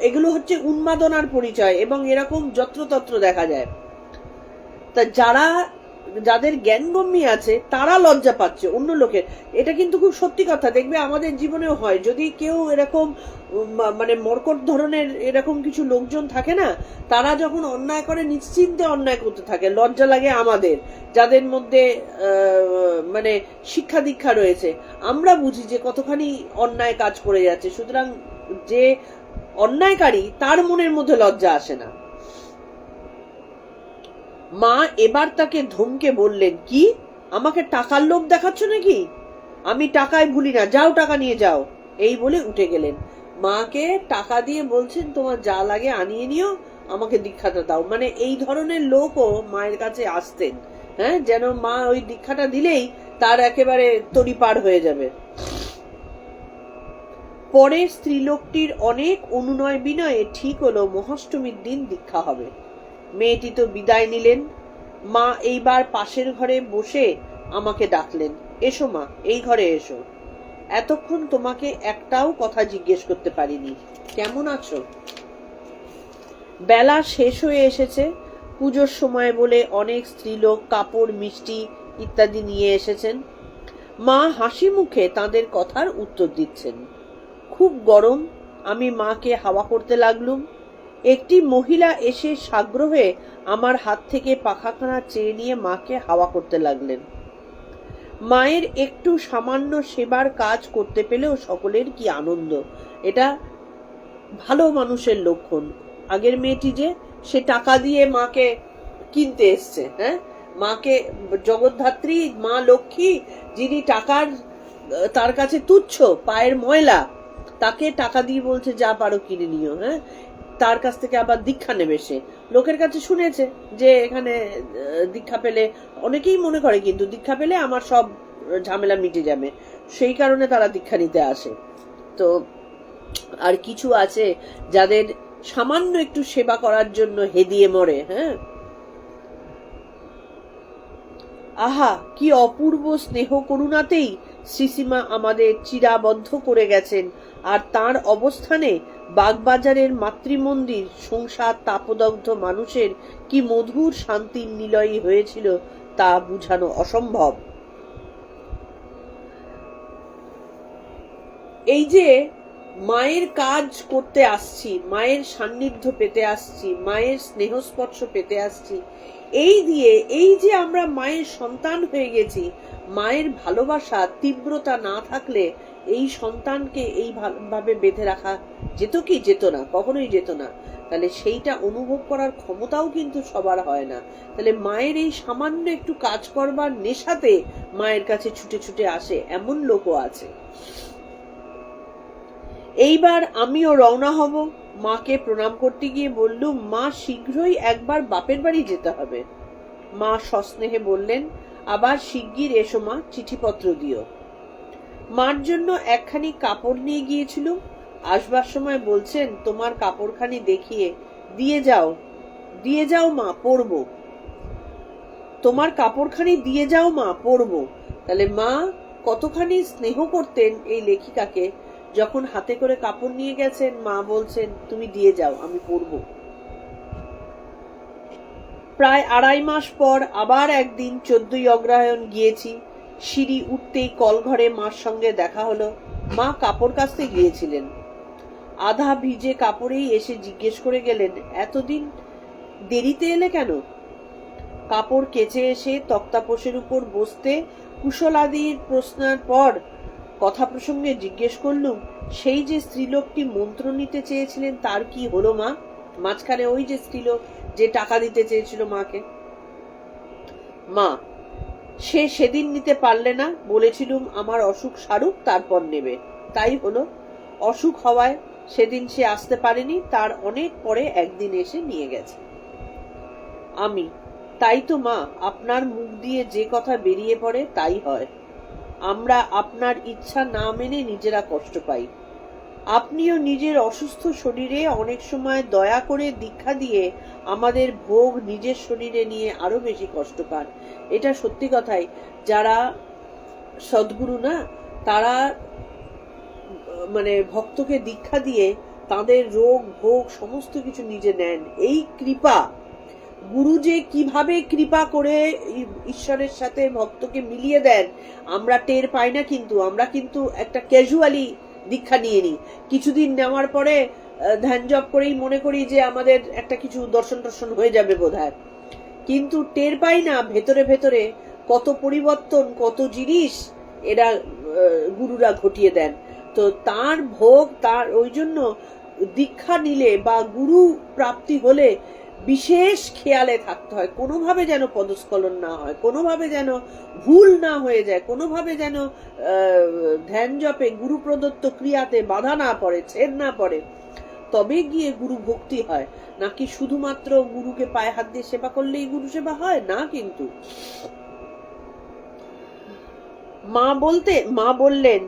এগুলো হচ্ছে উন্মাদনার পরিচয়, এবং এরকম যত্রতত্র দেখা যায়। তা যাদের জ্ঞানগম্যী আছে তারা লজ্জা পাচ্ছে অন্য লোকের। এটা কিন্তু খুব সত্যি কথা। দেখবে আমাদের জীবনেও হয়, যদি কেউ এরকম মানে মর্কট ধরনের এরকম কিছু লোকজন থাকে না, তারা যখন অন্যায় করে নিশ্চিন্তে অন্যায় করতে থাকে, লজ্জা লাগে আমাদের যাদের মধ্যে মানে শিক্ষা দীক্ষা রয়েছে। আমরা বুঝি যে কতখানি অন্যায় কাজ করে যাচ্ছে, সুতরাং যে অন্যায়কারী তার মনের মধ্যে লজ্জা আসে না। মা এবার তাকে ধমকে বললেন, কি আমাকে টাকার লোভ দেখাচ্ছ নাকি? আমি টাকায় ভুলি না, যাও টাকা নিয়ে যাও। এই বলে উঠে গেলেন। মাকে টাকা দিয়ে বলছেন তোমার যা লাগে আনিয়ে নিও, আমাকে দীক্ষাটা দাও। মানে এই ধরনের লোকও মায়ের কাছে আসতেন। হ্যাঁ, যেন মা ওই দীক্ষাটা দিলেই তার একেবারে তরি পার হয়ে যাবে। পরে স্ত্রীলোকটির অনেক অনুনয় বিনয়ে ঠিক হলো মহাষ্টমীর দিন দীক্ষা হবে। মেয়েটি তো বিদায় নিলেন। মা এইবার পাশের ঘরে বসে আমাকে ডাকলেন, এসো মা, এই ঘরে এসো। এতক্ষণ তোমাকে একটাও কথা জিজ্ঞেস করতে পারিনি, কেমন আছো? বেলা শেষ হয়ে এসেছে। পুজোর সময় বলে অনেক স্ত্রীলোক কাপড়, মিষ্টি ইত্যাদি নিয়ে এসেছেন। মা হাসি মুখে তাদের কথার উত্তর দিচ্ছেন। খুব গরম। আমি মাকে হাওয়া করতে লাগলুম। একটি মহিলা এসে সাগ্রহে আমার হাত থেকে পাখাখানা চেয়ে নিয়ে মাকে হাওয়া করতে লাগলেন। মায়ের একটু সামান্য সেবার কাজ করতে পেলেও সকলের কি আনন্দ। এটা ভালো মানুষের লক্ষণ। আগের মেয়েটি যে, সে টাকা দিয়ে মাকে কিনতে এসছে। হ্যাঁ, মাকে জগদ্ধাত্রী মা লক্ষ্মী, যিনি টাকার তার কাছে তুচ্ছ, পায়ের ময়লা, তাকে টাকা দিয়ে বলছে যা পারো কিনে নিও। হ্যাঁ, তার কাছ থেকে আবার দীক্ষা নেবে। সে লোকের কাছে শুনেছে যে এখানে দীক্ষা পেলে, অনেকেই মনে করে কিন্তু দীক্ষা পেলে আমার সব ঝামেলা মিটে যাবে, সেই কারণে তারা দীক্ষা নিতে আসে। তো আর কিছু আছে যাদের সামান্য একটু সেবা করার জন্য হেদিয়ে মরে। হ্যাঁ, আহা, কি অপূর্ব স্নেহ করুণাতেই শ্রীসীমা আমাদের চিরাবদ্ধ করে গেছেন। আর তার অবস্থানে বাগবাজারের মাতৃমন্দির সংসার তাপদগ্ধ মানুষের কি মধুর শান্তির নিলয়ী হয়েছিল তা বুঝানো অসম্ভব। এই যে মায়ের কাজ করতে আসছি, মায়ের সান্নিধ্য পেতে আসছি, মায়ের স্নেহস্পর্শ পেতে আসছি, এই দিয়ে এই যে আমরা মায়ের সন্তান হয়ে গেছি, মায়ের ভালোবাসা তীব্রতা না থাকলে এই সন্তানকে এইভাবে বেঁধে রাখা যেত কি? যেত না, কখনোই যেত না। তাহলে সেইটা অনুভব করার ক্ষমতাও কিন্তু সবার হয় না। তাহলে মায়ের এই সামান্য একটু কাজ করবার নেশাতে মায়ের কাছে ছুটে ছুটে আসে এমন লোকও আছে। এইবার আমিও রওনা হব। মাকে প্রণাম করতে গিয়ে বললুম, মা শীঘ্রই একবার বাপের বাড়ি যেতে হবে। মা সস্নেহে বললেন, আবার শিগগির এসো মা, চিঠিপত্র দিও। মার জন্য একখানি কাপড় নিয়ে গিয়েছিল, আসবার সময় বলছেন তোমার কাপড়খানি দেখিয়ে দিয়ে যাও মা, পরবো। তোমার কাপড়খানি দিয়ে যাও মা, পরবো। তাহলে মা কতখানি স্নেহ করতেন এই লেখিকাকে। যখন হাতে করে কাপড় নিয়ে গেছেন, মা বলছেন তুমি দিয়ে যাও, আমি পরবো। প্রায় 2.5 মাস পর আবার একদিন 14ই অগ্রহায়ণ গিয়েছি। সিঁড়ি উঠতেই কলঘরে মার সঙ্গে দেখা হলো। মা কাপড় কাচতে গিয়েছিলেন। আধা ভিজে কাপড়েই এসে জিজ্ঞেস করে গেলেন, এতদিন দেরিতে এলে কেন? কাপড় কেচে এসে তক্তাপোষের উপর বসতে কুশলাদির প্রশ্নের পর কথা প্রসঙ্গে জিজ্ঞেস করলুম, সেই যে স্ত্রীলোকটি মন্ত্র নিতে চেয়েছিলেন তার কি হলো মা? মাঝখানে ওই যে স্ত্রীলোক যে টাকা দিতে চেয়েছিল মাকে। মা, সে সেদিন নিতে পারলে না, বলেছিলুম আমার অসুখ সারুক তারপর নেবে, তাই হলো। অসুখ হওয়ায় সেদিন সে আসতে পারেনি, তার অনেক পরে একদিন এসে নিয়ে গেছে। আমি, তাই তো মা, আপনার মুখ দিয়ে যে কথা বেরিয়ে পড়ে তাই হয়। আমরা আপনার ইচ্ছা না মেনে নিজেরা কষ্ট পাই। আপনিও নিজের অসুস্থ শরীরে অনেক সময় দয়া করে দীক্ষা দিয়ে আমাদের ভোগ নিজের শরীরে নিয়ে আরো বেশি কষ্ট পান। এটা সত্যি কথাই। যারা সদ্গুরু না, তারা মানে ভক্তকে দীক্ষা দিয়ে তাদের রোগ ভোগ সমস্ত কিছু নিজে নেন। এই কৃপা, গুরু যে কিভাবে কৃপা করে ঈশ্বরের সাথে ভক্তকে মিলিয়ে দেন আমরা টের পাই না, কিন্তু আমরা কিন্তু একটা ক্যাজুয়ালি দীক্ষা নিয়ে নিই। কিছুদিন নেওয়ার পরে ধ্যান জপ করেই মনে করি যে আমাদের একটা কিছু দর্শন টর্শন হয়ে যাবে বোধহয়, কিন্তু টের পাই না ভেতরে ভেতরে কত পরিবর্তন, কত জিনিস এরা গুরুরা ঘটিয়ে দেন। তো তার ভোগ, তার ওই জন্য দীক্ষা নিলে বা গুরু প্রাপ্তি হলে বিশেষ খেয়ালে থাকতে হয়, কোনোভাবে যেন পদস্খলন না হয়, কোনোভাবে যেন ভুল না হয়ে যায়, কোনোভাবে যেন ধ্যান জপে গুরু প্রদত্ত ক্রিয়াতে বাধা না পড়ে, ছেদ না পড়ে, তবে গিয়ে গুরু ভক্তি হয়। নাকি শুধুমাত্র গুরুকে পায়ে হাত দিয়ে সেবা করলেই গুরু সেবা হয় না। কিন্তু মা বললেন,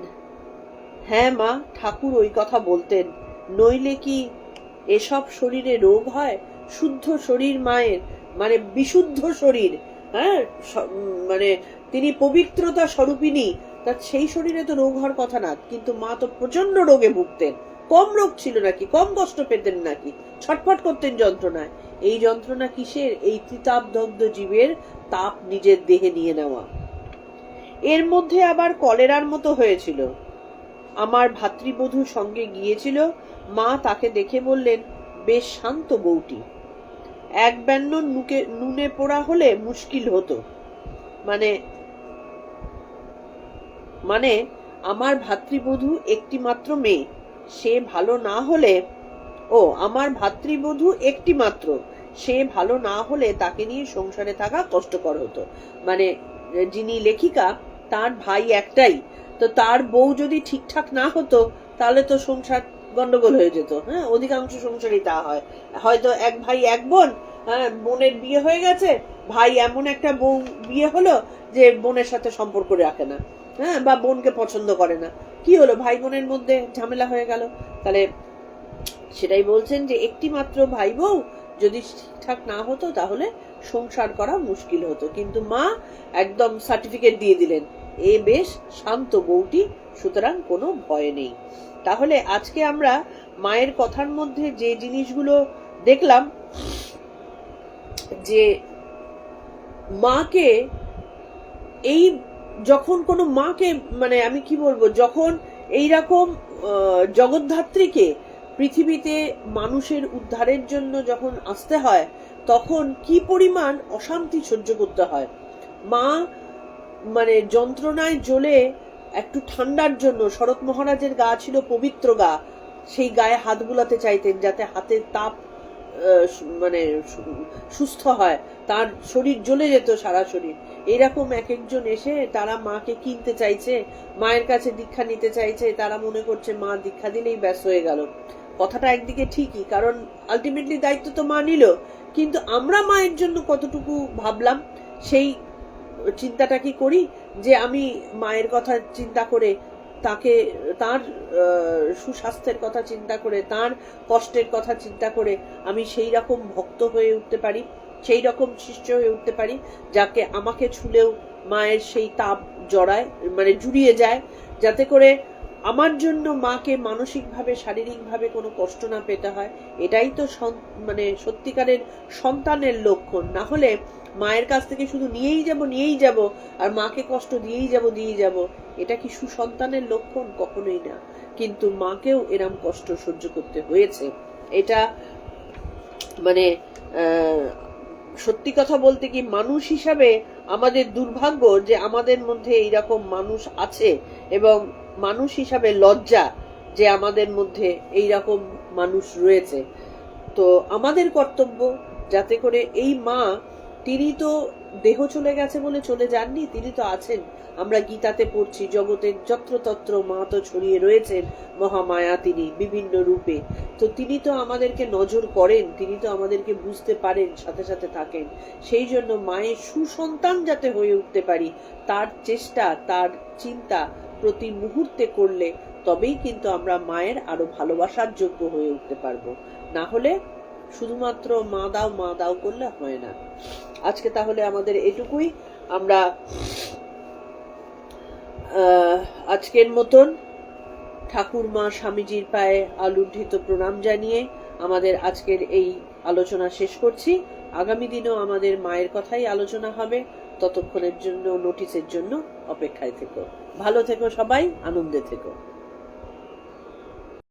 হ্যাঁ মা, ঠাকুর ওই কথা বলতেন, নইলে কি এসব শরীরে রোগ হয়? শুদ্ধ শরীর মায়ের, মানে বিশুদ্ধ শরীর, হ্যাঁ, মানে তিনি পবিত্রতা স্বরূপিনী, তা সেই শরীরে তো রোগ হওয়ার কথা না। কিন্তু মা তো প্রচন্ড রোগে ভুগতেন। কম রোগ ছিল নাকি? কম কষ্ট পেতেন নাকি? ছটফট করতেন যন্ত্রণায়। এই যন্ত্রণা কিসের? এই ত্রিতাপদগ্ধ জীবের তাপ নিজের দেহে নিয়ে নেওয়া। এর মধ্যে আবার কলেরার মতো হয়েছিল। আমার ভাতৃবধূ সঙ্গে গিয়েছিল। মা তাকে দেখে বললেন, বেশ শান্ত বউটি, এক ব্যন্ন নুনে পোড়া হলে মুশকিল হতো। মানে মানে আমার ভাতৃবধূ একটি মাত্র মেয়ে, সে ভালো না হলে, আমার ভাতৃবধূ একটি মাত্র, সে ভালো না হলে তাকে নিয়ে সংসারে থাকা কষ্টকর হতো। মানে যিনি লেখিকা, তার ভাই একটাই, তো তার বউ যদি ঠিকঠাক না হতো তাহলে তো সংসার গন্ডগোল হয়ে যেত। হ্যাঁ, অধিকাংশ সংসারই তা হয়। হয়তো এক ভাই এক বোন, হ্যাঁ, বোনের বিয়ে হয়ে গেছে, ভাই এমন একটা বউ বিয়ে হলো যে বোনের সাথে সম্পর্ক রাখে না, হ্যাঁ, বা বোনকে পছন্দ করে না। কি হলো? ভাই বোনের মধ্যে ঝামেলা হয়ে গেল। তাহলে সেটাই বলছেন যে একটি মাত্র ভাই বউ যদি ঠিকঠাক না হতো তাহলে সংসার করা মুশকিল হতো। কিন্তু মা একদম সার্টিফিকেট দিয়ে দিলেন, এ বেশ শান্ত বউটি, সুতরাং কোনো ভয় নেই। তাহলে আজকে আমরা মায়ের কথার মধ্যে যে জিনিসগুলো দেখলাম, যে মাকে এই যখন কোনো মাকে, মানে আমি কি বলবো, যখন এইরকম জগদ্ধাত্রীকে পৃথিবীতে মানুষের উদ্ধারের জন্য যখন আসতে হয়, তখন কি পরিমাণ অশান্তি সহ্য করতে হয়। মা মানে যন্ত্রণায় জ্বলে একটু ঠান্ডার জন্য, শরৎ মহারাজের গা ছিল পবিত্র গা, সেই গায়ে হাত বুলাতে চাইতেন যাতে হাতের তাপ মানে সুস্থ হয়, তার শরীর জ্বলে যেত সারা শরীর। এরকম এক একজন এসে তারা মাকে কিনতে চাইছে, মায়ের কাছে দীক্ষা নিতে চাইছে, তারা মনে করছে মা দীক্ষা দিলেই ব্যাস হয়ে গেল। কথাটা একদিকে ঠিকই, কারণ আলটিমেটলি দায়িত্ব তো মা নিল, কিন্তু আমরা মায়ের জন্য কতটুকু ভাবলাম সেই চিন্তাটা কি করি, যে আমি মায়ের কথা চিন্তা করে, তাকে তার সুস্বাস্থ্যের কথা চিন্তা করে, তার কষ্টের কথা চিন্তা করে আমি সেই রকম ভক্ত হয়ে উঠতে পারি, সেই রকম শিষ্য হয়ে উঠতে পারি, যাকে আমাকে ছুলেও মায়ের সেই তাপ জড়ায়, মানে জুড়িয়ে যায়, যাতে করে আমার জন্য মাকে মানসিকভাবে শারীরিকভাবে কোনো কষ্ট না পেতে হয়। এটাই তো মানে সত্যিকারের সন্তানের লক্ষণ। না হলে মায়ের কাছ থেকে শুধু নিয়েই যাব আর মাকে কষ্ট দিয়েই যাব, এটা কি সুসন্তানের লক্ষণ? কখনোই না। কিন্তু মাকেও এরম কষ্ট সহ্য করতে হয়েছে। এটা মানে সত্যি কথা বলতে কি, মানুষ হিসাবে আমাদের দুর্ভাগ্য যে আমাদের মধ্যে এইরকম মানুষ আছে, এবং মানুষ হিসাবে লজ্জা যে আমাদের মধ্যে এইরকম মানুষ রয়েছে। তো আমাদের কর্তব্য যাতে করে এই মা, তিনি তো দেহ চলে গেছে বলে চলে যাননি, তিনি তো আছেন। আমরা গীতাতে পড়ছি, জগতের যত্রতত্র মা তো ছড়িয়ে রয়েছেন, মহামায়া তিনি বিভিন্ন রূপে। তো তিনি তো আমাদেরকে নজর করেন, তিনি তো আমাদেরকে বুঝতে পারেন, সাথে সাথে থাকেন। সেই জন্য মায়ের সুসন্তান যাতে হয়ে উঠতে পারি, তার চেষ্টা, তার চিন্তা প্রতি মুহূর্তে করলে তবেই কিন্তু আমরা মায়ের আরো ভালোবাসার যোগ্য হয়ে উঠতে পারবো। না হলে শুধুমাত্র মা দাও করলে হয় না। আজকে তাহলে আমাদের এটুকুই। আমরা আজকের মতন ঠাকুরমা স্বামীজির পায়ে আলুণ্ঠিত প্রণাম জানিয়ে আমাদের আজকের এই আলোচনা শেষ করছি। আগামী দিনেও আমাদের মায়ের কথাই আলোচনা হবে। ততক্ষণের জন্য নোটিশের জন্য অপেক্ষায় থেকো। ভালো থেকো সবাই, আনন্দে থেকো।